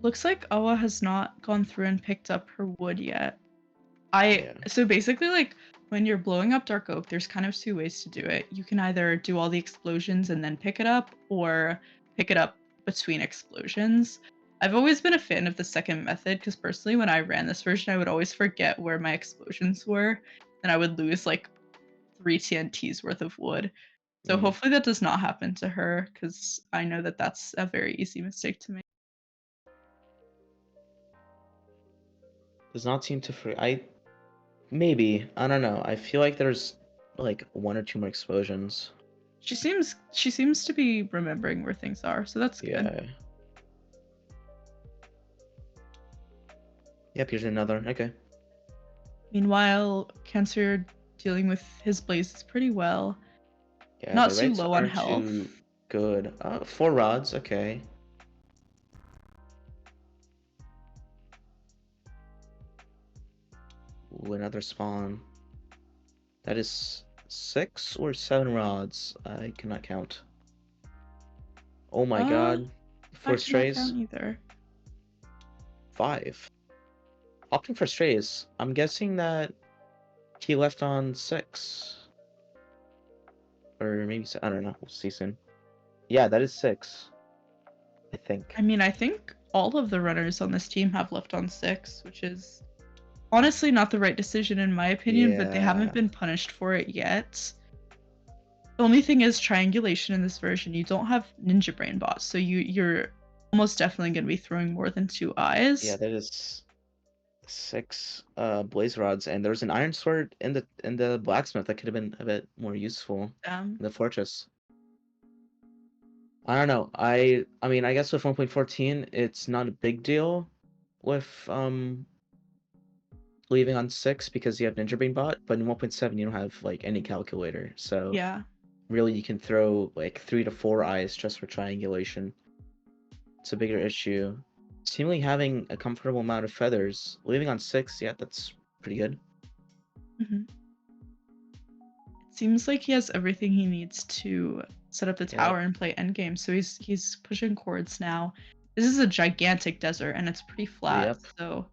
Looks like Awa has not gone through and picked up her wood yet. So basically, like, when you're blowing up Dark Oak, there's kind of 2 ways to do it. You can either do all the explosions and then pick it up, or pick it up between explosions. I've always been a fan of the second method, because personally, when I ran this version, I would always forget where my explosions were, and I would lose, like, 3 TNTs worth of wood. So hopefully that does not happen to her, because I know that that's a very easy mistake to make. Does not seem to maybe, I don't know. I feel like there's like 1 or 2 more explosions. She seems to be remembering where things are, so that's good. Yeah. Yep, here's another. Okay. Meanwhile, Cancer dealing with his blazes pretty well. Yeah, not too low on health. Too good. 4 rods. Okay. Ooh, another spawn. That is 6 or 7 rods. I cannot count. Oh my god. 4 strays. I can't either. 5. Opting for strays. I'm guessing that he left on 6. Or maybe, I don't know. We'll see soon. Yeah, that is 6. I think. I mean, I think all of the runners on this team have left on 6, which is honestly not the right decision in my opinion, but they haven't been punished for it yet. The only thing is triangulation in this version, you don't have Ninja Brain bots, so you're almost definitely going to be throwing more than 2 eyes. Yeah, that is 6 blaze rods, and there's an iron sword in the blacksmith that could have been a bit more useful in the fortress. I don't know. I mean, I guess with 1.14, it's not a big deal with leaving on 6 because you have Ninja Brain bot, but in 1.7 you don't have like any calculator. So Yeah. really you can throw like 3 to 4 eyes just for triangulation. It's a bigger issue. Seemingly having a comfortable amount of feathers. Leaving on 6, yeah, that's pretty good. hmm It seems like he has everything he needs to set up the Yep. tower and play endgame. So he's pushing chords now. This is a gigantic desert and it's pretty flat. Yep. So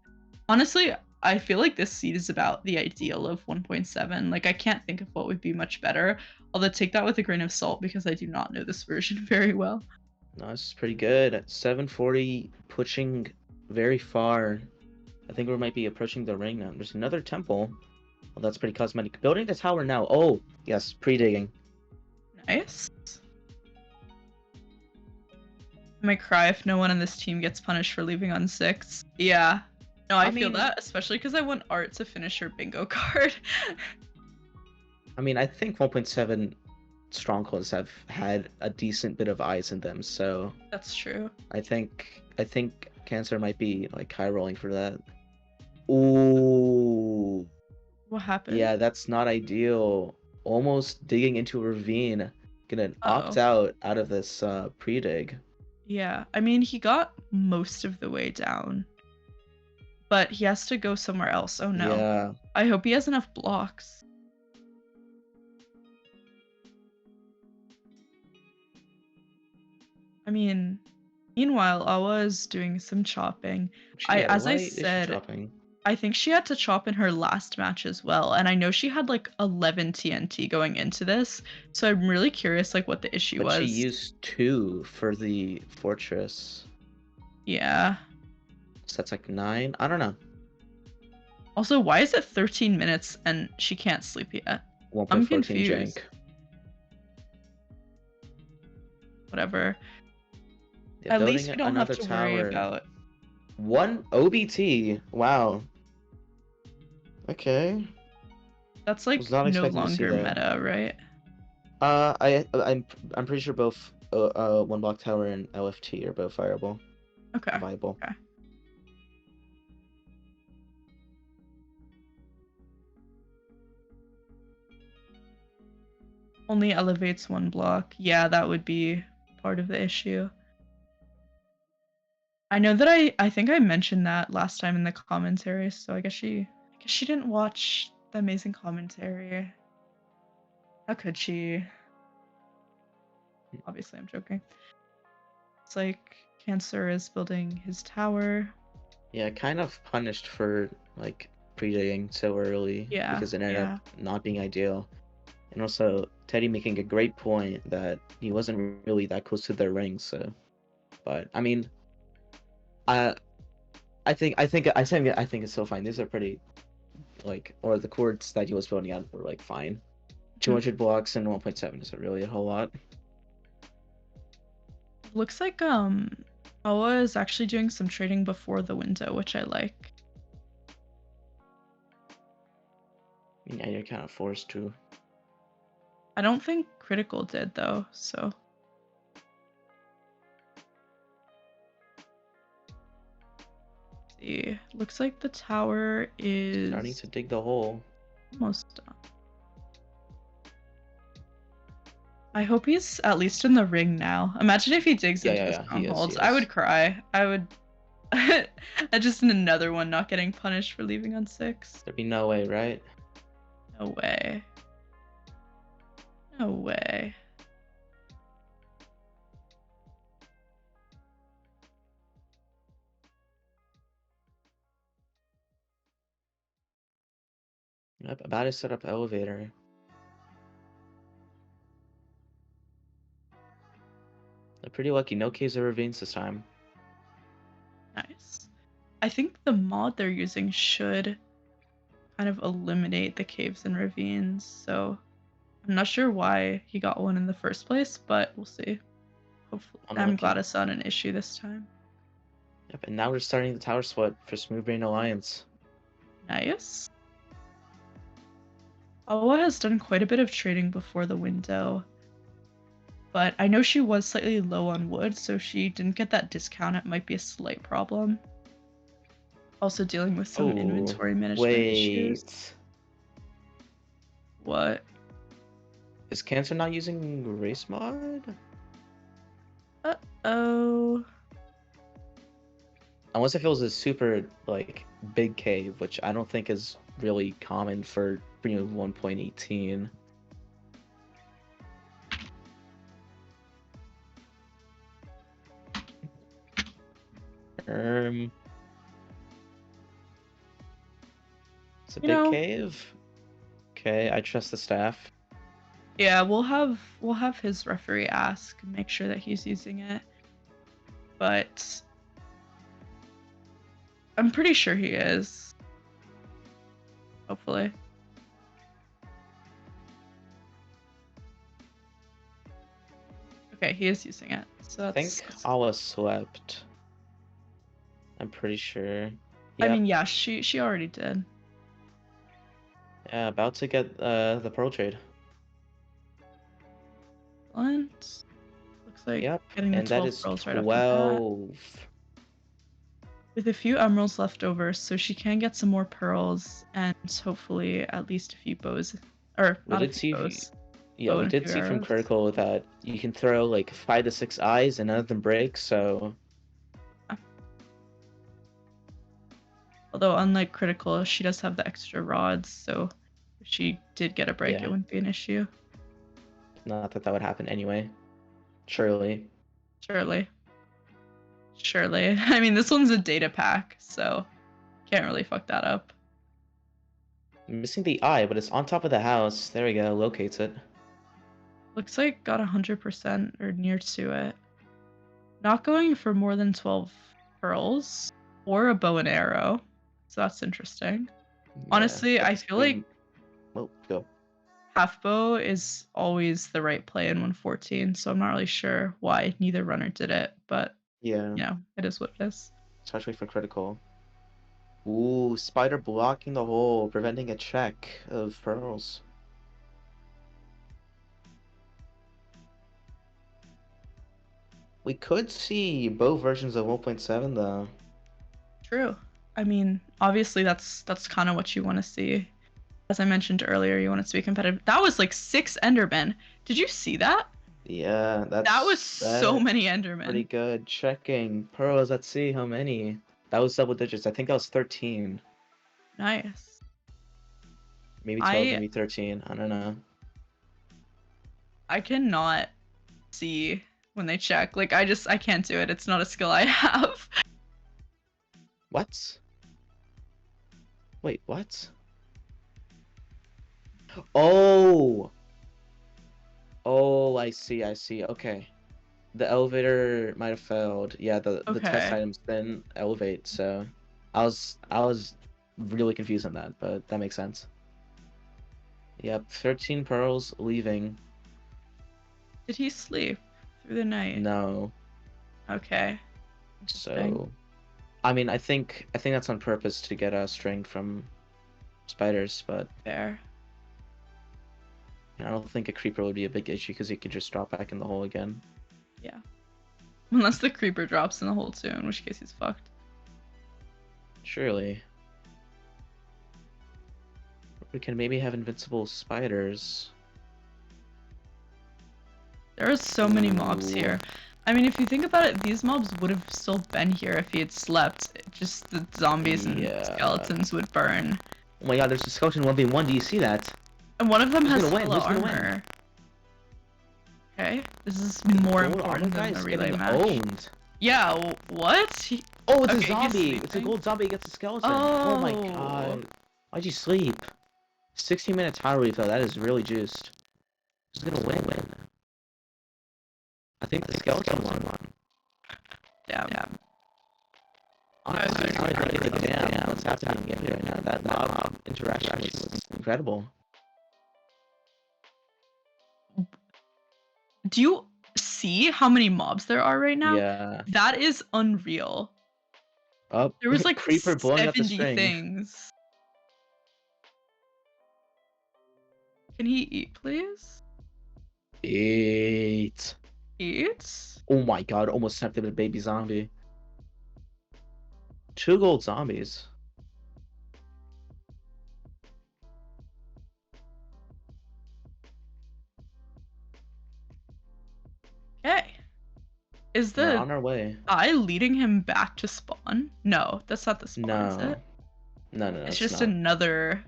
honestly, I feel like this seed is about the ideal of 1.7. Like I can't think of what would be much better. Although take that with a grain of salt because I do not know this version very well. No, this is pretty good. At 740, pushing very far. I think we might be approaching the ring now. There's another temple. Well, that's pretty cosmetic. Building the tower now. Oh, yes, pre-digging. Nice. I might cry if no one on this team gets punished for leaving on 6. Yeah. No, I feel mean- that, especially because I want Art to finish her bingo card. I mean, I think 1.7 strongholds have had a decent bit of eyes in them, so That's true. I think Cancer might be like high rolling for that. Ooh. What happened? Yeah, that's not ideal. Almost digging into a ravine. Gonna opt Uh-oh. out of this pre-dig. Yeah. I mean, he got most of the way down. But he has to go somewhere else. Oh no. Yeah. I hope he has enough blocks. I mean, meanwhile, Awa is doing some chopping. As I said, I think she had to chop in her last match as well, and I know she had like 11 TNT going into this, so I'm really curious like what the issue was. But she used 2 for the fortress. Yeah. So that's like 9. I don't know. Also, why is it 13 minutes and she can't sleep yet? 1.14 I'm confused. jank. Whatever. Yeah, At least building we don't have another to worry tower. about. 1 OBT. Wow. Okay. That's like Was not no expecting to see longer that. meta, right? I'm pretty sure both 1 block tower and LFT are both viable. Okay. Viable. Okay. Only elevates 1 block. Yeah, that would be part of the issue. I know that I think I mentioned that last time in the commentary, so I guess she didn't watch the amazing commentary. How could she? Obviously, I'm joking. It's like Cancer is building his tower. Yeah, kind of punished for like pre-digging so early. Yeah, Because it ended up not being ideal. And also Teddy making a great point that he wasn't really that close to their ring, so but I mean I think it's still fine. These are pretty or the chords that he was building out were like fine. 200 blocks and 1.7 isn't really a whole lot. Looks like Awa is actually doing some trading before the window, which I like. Yeah, you're kind of forced to. I don't think Critical did though, so. Let's see. Looks like the tower is Starting to dig the hole. almost done. I hope he's at least in the ring now. Imagine if he digs into the strongholds. I would cry. I would. Just in another one not getting punished for leaving on 6. There'd be no way, right? No way. No way. Yep, about to set up elevator. They're pretty lucky. No caves or ravines this time. Nice. I think the mod they're using should kind of eliminate the caves and ravines, so I'm not sure why he got one in the first place, but we'll see. Hopefully, I'm glad it's not an issue this time. Yep, and now we're starting the tower split for Smooth Brain Alliance. Nice. Awa has done quite a bit of trading before the window, but I know she was slightly low on wood, so she didn't get that discount. It might be a slight problem. Also dealing with some Oh, inventory management issues. wait. What? Is Cancer not using race mod? Uh-oh. Unless if it was a super like big cave, which I don't think is really common for 1.18. It's a You big know, cave. Okay, I trust the staff. yeah, we'll have his referee ask and make sure that he's using it. But I'm pretty sure he is. Hopefully. Okay, he is using it. So I think that's Ala slept. I'm pretty sure. I Yep. mean, yeah, she already did. Yeah, about to get the pearl trade. Excellent. Looks like Yep, getting the and that 12 is pearls right off the bat. 12. With a few emeralds left over, so she can get some more pearls and hopefully at least a few bows. Or We not a did few see, bows. yeah, bow we and a did few see from arrows. Critical that you can throw like 5 to 6 eyes and none of them break. So Although unlike Critical, she does have the extra rods, so if she did get a break, yeah, it wouldn't be an issue. not that that would happen anyway. Surely. Surely. Surely. I mean, this one's a data pack, so can't really fuck that up. I'm missing the eye, but it's on top of the house. There we go. Locates it. Looks like got 100% or near to it. Not going for more than 12 pearls or a bow and arrow. So that's interesting. Honestly, I feel like Oh, go. half bow is always the right play in 114, so I'm not really sure why neither runner did it, but Yeah, you know, it is what it is. especially for Critical. Ooh, spider blocking the hole, preventing a check of pearls. We could see both versions of 1.7 though. True. I mean, obviously that's kind of what you want to see. As I mentioned earlier, you want it to be competitive. That was like 6 Endermen. Did you see that? Yeah, That was so many Endermen. Pretty good. Checking pearls. Let's see how many. That was double digits. I think that was 13. Nice. Maybe 12, maybe 13. I don't know. I cannot see when they check. Like I can't do it. It's not a skill I have. What? Wait, what? Oh! Oh, I see, I see. Okay. The elevator might have failed. Yeah, the test Okay. items didn't elevate, so I was really confused on that, but that makes sense. Yep, 13 pearls leaving. Did he sleep through the night? No. Okay. So I mean, I think that's on purpose to get a string from spiders, but Fair. I don't think a creeper would be a big issue because he could just drop back in the hole again. Yeah. Unless the creeper drops in the hole too, in which case he's fucked. Surely. We can maybe have invincible spiders. There are so many mobs here. I mean, if you think about it, these mobs would have still been here if he had slept. Just the zombies and skeletons would burn. Oh my god, there's a skeleton 1v1. Do you see that? And one of them has hella hella armor. Okay, this is more important than the relay match. Owned. Yeah, what? Oh, it's Okay, a he's zombie! It's a sleeping. gold zombie against a skeleton. Oh my Oh. god. Why'd you sleep? 16-minute tower refill. That is really juiced. Who's gonna win? I think the skeleton won. Yeah. Honestly, I don't give a damn what's happening in here right now. That mob interaction was incredible. Do you see how many mobs there are right now? Yeah. That is unreal. Oh, There was like creeper blowing up the 70 string. things. Can he eat, please? Eat. 8. Oh my god, almost snapped it with a baby zombie. 2 gold zombies. Okay. Is We're the on our way. eye leading him back to spawn? No, that's not the spawn, is No. it? No, It's it's just not. another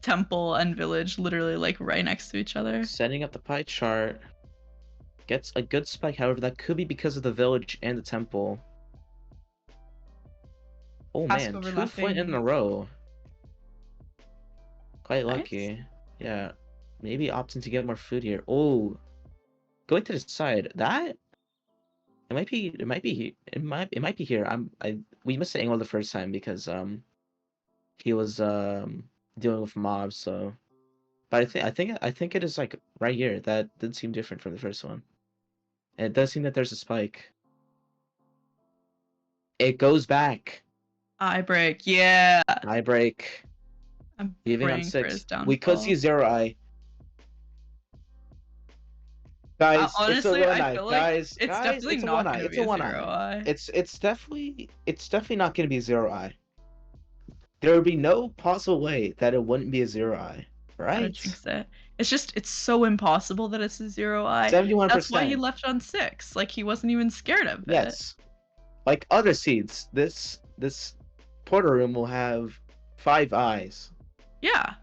temple and village literally like right next to each other. Setting up the pie chart. Gets a good spike, however, that could be because of the village and the temple. Oh Task man, 2 flint in overlapping. a row. Quite Nice. lucky. Yeah. Maybe opting to get more food here. Oh. Going to the side. That it might be here. We missed the angle the first time because he was dealing with mobs, so but I think it is like right here. That did seem different from the first one. And it does seem that there's a spike. It goes back. Eye break. Yeah. Eye break. I'm Leaving on praying for his 6. downfall. We could see 0 eye. Guys, it's a honestly, 1 I eye. feel like Guys, it's definitely it's a not 1 eye. gonna It's be a a 1 0 eye. eye. It's definitely not going to be 0 eye. There would be no possible way that it wouldn't be a 0 eye, Gotta right? jinx it. It's so impossible that it's a 0 eye. 71%. That's why he left on 6. Like he wasn't even scared of it. Yes. Like other seeds, this portal room will have 5 eyes. Yeah.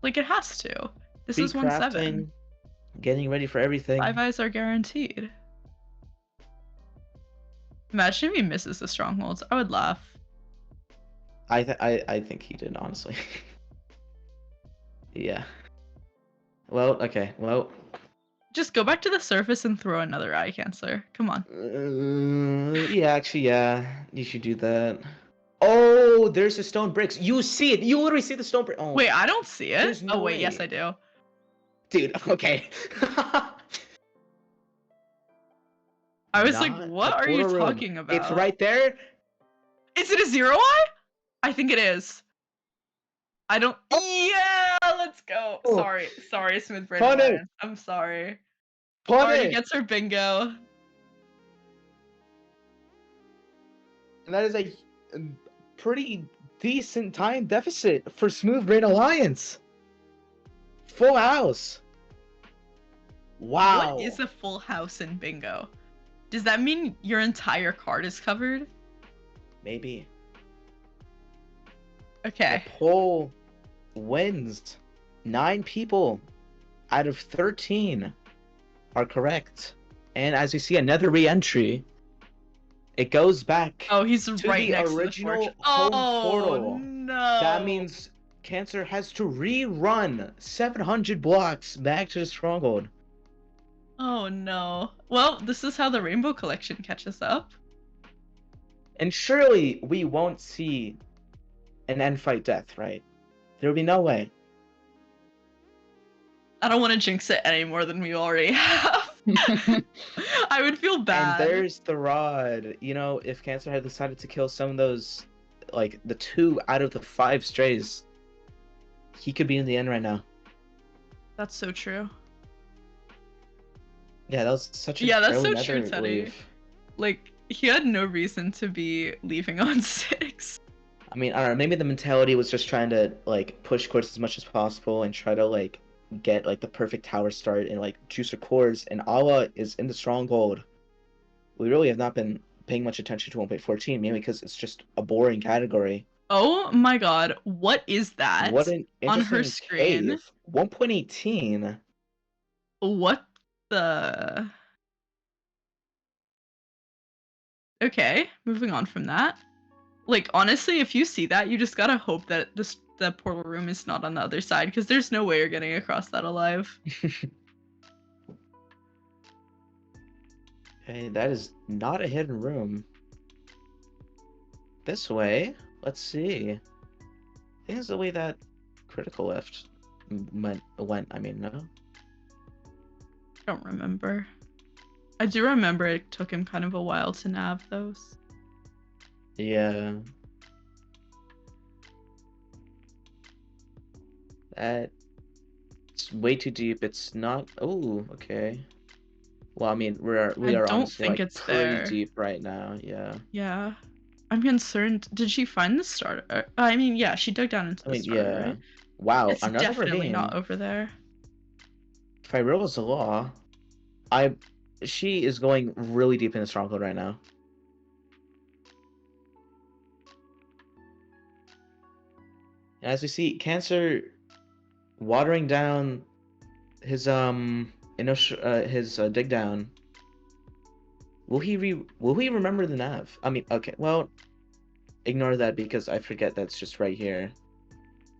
Like it has to. This is 1-7. Pre-crafting, getting ready for everything. 5 eyes are guaranteed. Imagine if he misses the strongholds. I would laugh. I think he did, honestly. Yeah. Well, okay. Well, Just go back to the surface and throw another eye cancer. Come on. yeah, actually, yeah. You should do that. Oh, there's the stone bricks. You see it. You literally see the stone brick. Oh, Wait, I don't see it. There's no Oh wait, yes way. I do. dude. Okay. I was like, Not what a are you portal room. talking about? It's right there. Is it a 0 eye? I think it is. I don't. Yeah, let's go. Oh. Sorry, Smooth Brain Pun it. Alliance. I'm sorry. Already gets her bingo. And that is a pretty decent time deficit for Smooth Brain Alliance. Full house. Wow. What is a full house in bingo? Does that mean your entire card is covered? Maybe. Okay. The poll wins. 9 people out of 13 are correct. And as you see, another re-entry. It goes back Oh, he's to right the next original to the fortune. home portal. No. That means Cancer has to rerun 700 blocks back to the stronghold. Oh no. Well, this is how the Rainbow Collection catches up. And surely we won't see an end fight death, right? There will be no way. I don't want to jinx it any more than we already have. I would feel bad. And there's the rod. You know, if Cancer had decided to kill some of those, like the 2 out of the 5 strays, he could be in the end right now. That's so true. Yeah, that was such a that's early so true, nether Teddy. leave. Like, he had no reason to be leaving on 6. I mean, I don't know, maybe the mentality was just trying to like push cores as much as possible and try to like get like the perfect tower start and like juicer cores, and Awa is in the stronghold. We really have not been paying much attention to 1.14, mainly because it's just a boring category. Oh my god, what is that? What an on her interesting screen? cave. 1.18. What the... Okay, moving on from that. Like, honestly, if you see that, you just gotta hope that the portal room is not on the other side, because there's no way you're getting across that alive. Okay, that is not a hidden room. This way. Let's see. I think it's the way that Critical left went. I mean, no. I don't remember. I do remember it took him kind of a while to nav those. Yeah. It's way too deep. It's not. Oh, okay. Well, I mean, we I are don't honestly think like it's pretty there. deep right now. Yeah. Yeah. I'm concerned. Did she find the starter? I mean, yeah, she dug down into I the mean, starter, yeah. right? Wow, It's another definitely not ravine. over there. If I realize the law, I she is going really deep in the stronghold right now. And as we see, Cancer watering down his his dig down. Will he remember the nav? I mean, okay, well, ignore that because I forget that's just right here.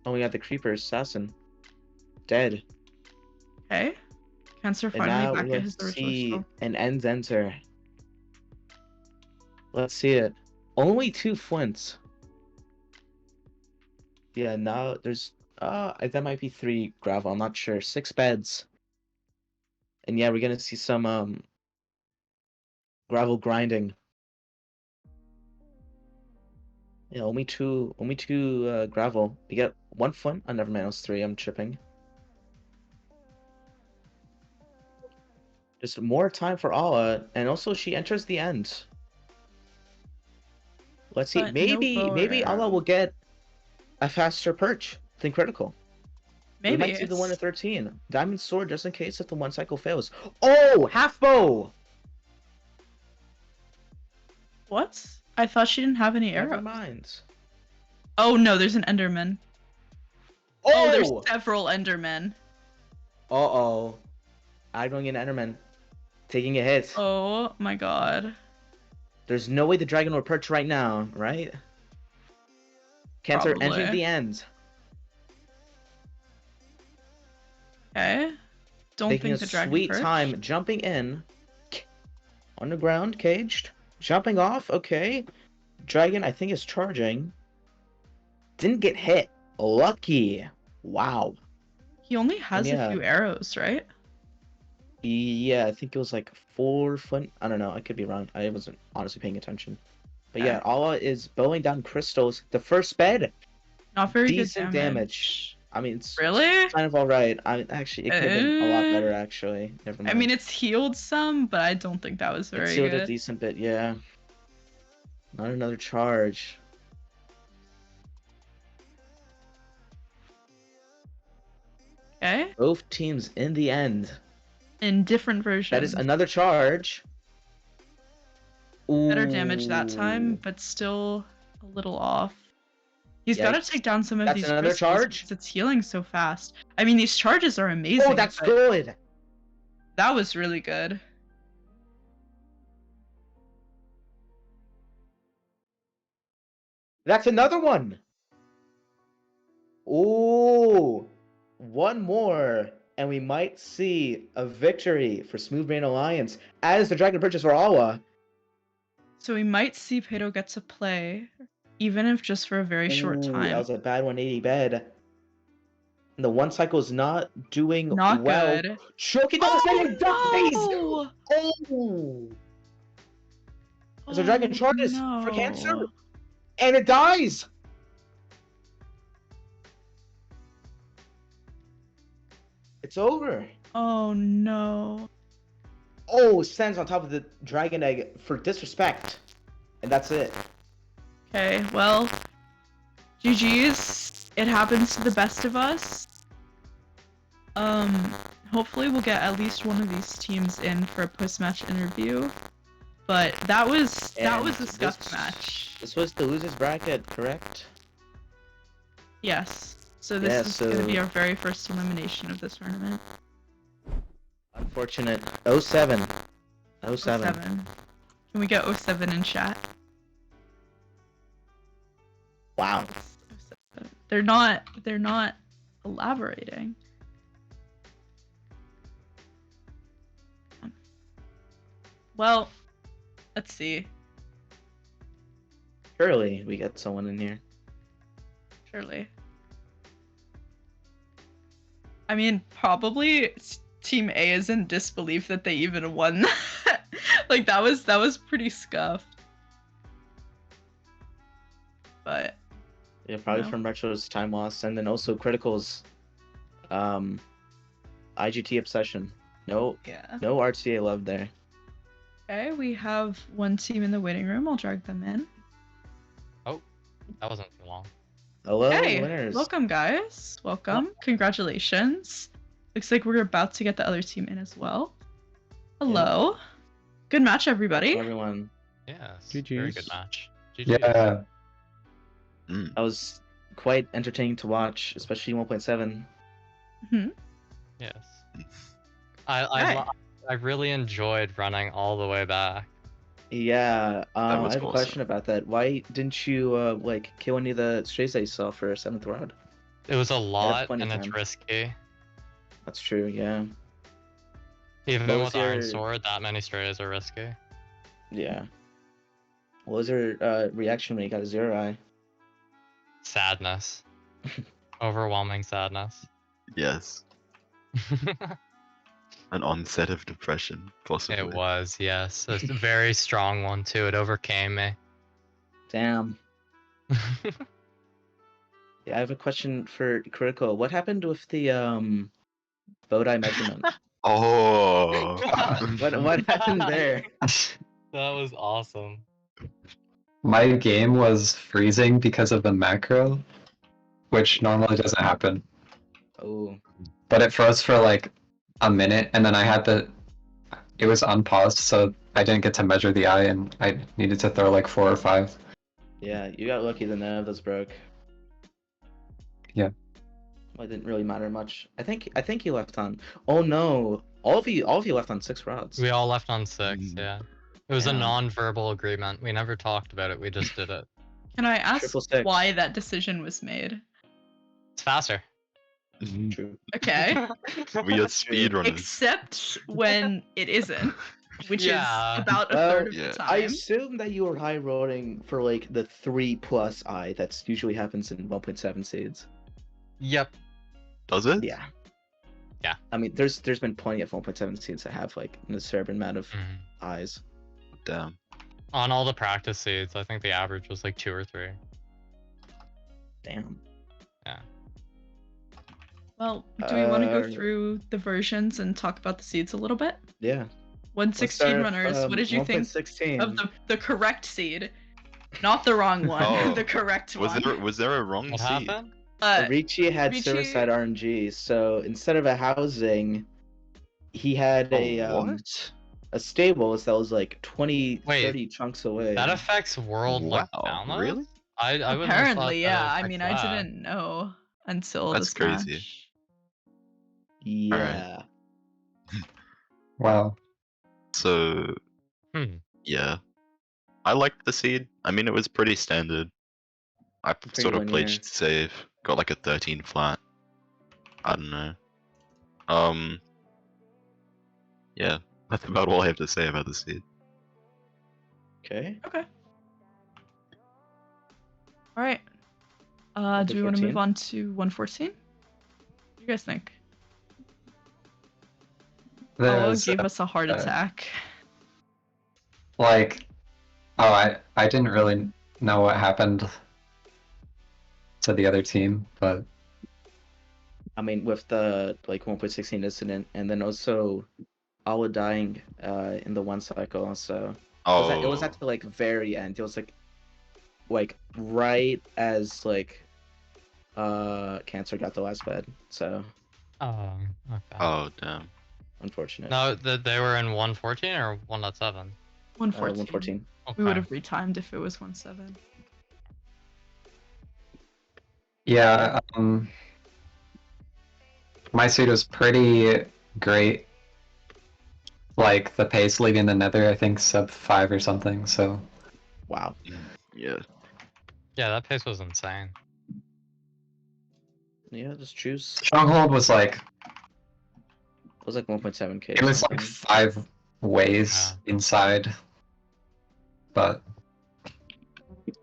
Oh, we got the creeper assassin dead, Okay. Cancer and finally now back at let's his original see spell. an end enter. Let's see it. Only 2 flints. Yeah, now there's that might be 3 gravel. I'm not sure. 6 beds, and yeah, we're gonna see some gravel grinding. Yeah, only two gravel. We get 1 flint. Oh, never mind, it was 3. I'm tripping. Just more time for Ala, and also she enters the end. Let's see. But no bow or Maybe Ala will arrow. get a faster perch than critical. We Maybe might see the 1 to it's 13. Diamond sword just in case if the 1 cycle fails. Oh, half bow. what? I thought she didn't have any Never arrows. mind. Oh no, there's an Enderman. Oh, there's Oh. several Endermen. Uh-oh. I'm going in Enderman. Taking a hit. Oh my god. There's no way the dragon will perch right now, right? Cancer entering Probably. the end. Okay. Don't Taking a think the dragon sweet perched. time jumping in. On the ground, caged. Jumping off, okay. Dragon, I think, is charging. Didn't get hit. Lucky. Wow. He only And has a yeah. few arrows, right? Yeah, I think it was like 4 foot. I don't know. I could be wrong. I wasn't honestly paying attention. But Okay. yeah, Ala is bowing down crystals. The first bed. Not very good Decent damage. I mean, it's Really? kind of alright. I mean, actually, it could have been a lot better, actually. Never I mean, mind. it's healed some, but I don't think that was It very sealed a good. decent bit, yeah. Not another charge. Okay. Both teams in the end. In different versions. That is another charge. Better damage that time, Ooh. but still a little off. He's got to Yikes. take down some of That's these another crystals charge? because it's healing so fast. I mean, these charges are amazing. Oh, that's but good. That was really good. That's another one. Ooh. One more. And we might see a victory for Smoothbrain Alliance as the Dragon Purchase for Awa. So we might see Pato get to play, even if just for a very short time. That was a bad 180 bed. And the 1 cycle is not doing Not well. good. Choking down the second dies! No! Oh! So Dragon charges for Cancer, no. and it dies! It's over. Oh no. Oh, stands on top of the Dragon Egg for disrespect. And that's it. Okay, well, GG's. It happens to the best of us. Hopefully we'll get at least one of these teams in for a post-match interview. But that was a scuffed match. This was the losers bracket, correct? Yes. So this is gonna be our very first elimination of this tournament. Unfortunate. 07. 07. 07. Can we get 07 in chat? Wow. They're not elaborating. Well, let's see. Surely we get someone in here. Surely. I mean, probably Team A is in disbelief that they even won. Like that was pretty scuffed. But yeah, probably from Retro's time loss, and then also Critical's IGT obsession. No, Yeah. no RTA love there. Okay, we have one team in the waiting room. I'll drag them in. Oh, that wasn't too long. Hello, Hey, winners. welcome guys. Welcome. Congratulations. Looks like we're about to get the other team in as well. Hello. Good match, everybody. Welcome, everyone. Yes. GGs. Very good match. GGs. Yeah. That was quite entertaining to watch, especially 1.7. Yes. Hey. I really enjoyed running all the way back. Yeah, I was have a awesome. question about that. Why didn't you like kill any of the strays that you saw for 7th round? It was a lot plenty and of it's time. risky. That's true. Yeah. Even What was with Iron your- Sword, that many strays are risky. Yeah. What was your reaction when you got a 0 eye? Sadness. Overwhelming sadness. Yes, an onset of depression, possibly. It was, yes. A very strong one too. It overcame me. Damn. Yeah, I have a question for Critical. What happened with the bow tie measurement? Oh. what happened there? That was awesome. My game was freezing because of the macro, which normally doesn't happen. Oh, But it froze for like a minute, and then I had to. It was unpaused, so I didn't get to measure the eye, and I needed to throw like 4 or 5. yeah, you got lucky that none of those broke. Yeah. Well, it didn't really matter much. I think you left on. Oh no, all of you left on 6 rods. We all left on 6, Mm. yeah. It was a Yeah. non-verbal agreement. We never talked about it. We just did it. Can I ask Triple six. why that decision was made? It's faster. True. Okay. We are speedrunners. Except when it isn't, which Yeah. is about a Well, third of yeah. the I time. assume that you were high rolling for like the 3+ eye. That's usually happens in 1.7 seeds. Yep. Does it? Yeah. Yeah. I mean, there's been plenty of 1.7 seeds that have like an absurd amount of Mhm. eyes. Damn. On all the practice seeds, I think the average was like 2 or 3. Damn. Well, do we want to go Uh, through the versions and talk about the seeds a little bit? Yeah. 116 runners, what did you think 1.16. of the correct seed? Not the wrong one, Oh, the correct Was one. there a wrong What seed? happened? Ricci had Ricci- server-side RNG, so instead of a housing, he had What? a stables that was like 20, Wait, 30 chunks away. That affects world like Wow, downloads? really? I wouldn't have thought Apparently, that yeah. I affects mean, that. I didn't know until That's this crazy. match. Yeah. Wow. So, Hmm. yeah. I liked the seed. I mean, it was pretty standard. I Pretty sort of played linear. safe. Got like a 13 flat. I don't know. Yeah. That's about all I have to say about the seed. Okay. Okay. All right. Do we want to 114? move on to 114? What do you guys think? Oh, There's gave us a heart attack. like, I didn't really know what happened to the other team, but I mean, with the like 1.16 incident, and then also Awa dying in the one cycle also. Oh, It was at the like very end. It was like right as like Cancer got the last bed. So Oh, okay. oh damn. unfortunate. No, they were in 114 or 1.7? 114. 114. Okay. We would have retimed if it was 1.7. yeah, my seed was pretty great. Like the pace leaving the nether, I think sub 5 or something. So Wow. Yeah. Yeah, that pace was insane. Yeah, just choose. stronghold was like It was like 1.7k. it was like 5 ways inside, but When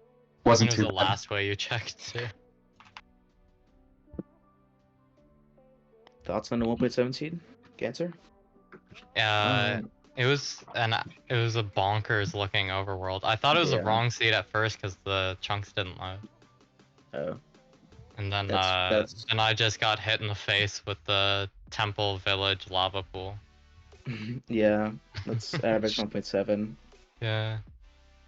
wasn't was too the bad. last way you checked too? Thoughts on the 1.7 seed? Cancer? It was a bonkers looking overworld. I thought it was the Yeah. wrong seed at first because the chunks didn't load, Oh. and then That's- then I just got hit in the face with the temple village lava pool. Yeah, that's average 1.7. Yeah.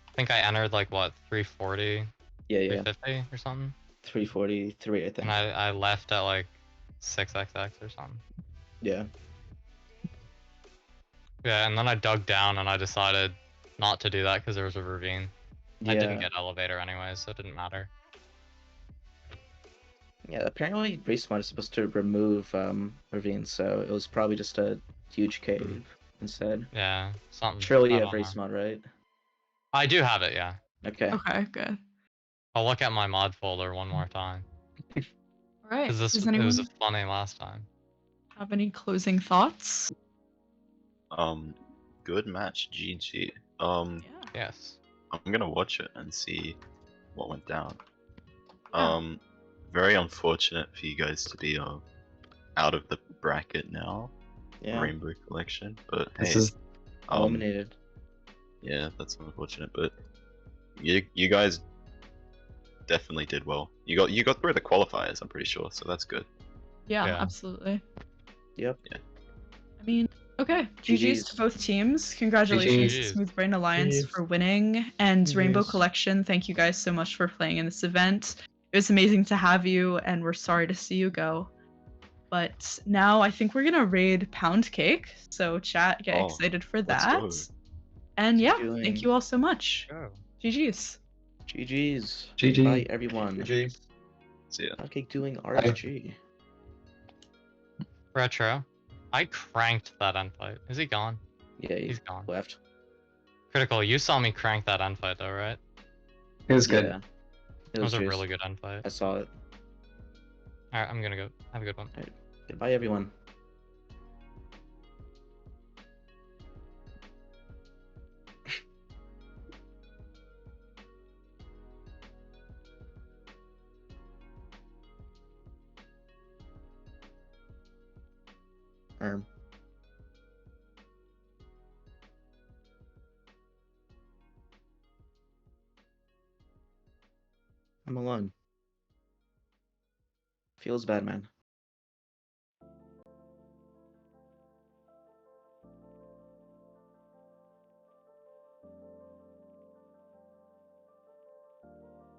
I think I entered like what 340, Yeah, yeah. 350 or something, 343, I think. and I left at like 6xx or something. Yeah. Yeah, and then I dug down and I decided not to do that because there was a ravine. I didn't Yeah. get elevator anyways, so it didn't matter. Yeah, apparently Respawn is supposed to remove ravines, so it was probably just a huge cave instead. Yeah, something. Surely I you have don't know. Respawn, right? I do have it, yeah. Okay. Okay, good. I'll look at my mod folder one more time. All right. Because Does it was anyone a funny last time. have any closing thoughts? Good match, GG. Yeah. Yes. I'm gonna watch it and see what went down. Yeah. Very unfortunate for you guys to be out of the bracket now, Yeah. Rainbow Collection. But This hey, is Eliminated. yeah, that's unfortunate. But you guys definitely did well. You got through the qualifiers, I'm pretty sure, so that's good. Yeah, Yeah. absolutely. Yep. Yeah. I mean, okay. GG's to both teams. Congratulations to GGs. Smooth Brain Alliance GGs. for winning. And Rainbow GGs. Collection, thank you guys so much for playing in this event. It was amazing to have you, and we're sorry to see you go. But now I think we're gonna raid Pound Cake. So chat, get Oh, excited for let's that. go. And yeah, doing? thank you all so much. Go. GG's. GG's. GG. Bye, everyone. GG. See ya. Pancake doing RSG. Retro. I cranked that end fight. Is he gone? Yeah, he He's gone. left. Critical, you saw me crank that end fight though, right? It was good. Yeah. It It was a juice. really good end fight. I saw it. Alright, I'm gonna go. Have a good one. Goodbye, everyone. I'm alone. Feels bad, man.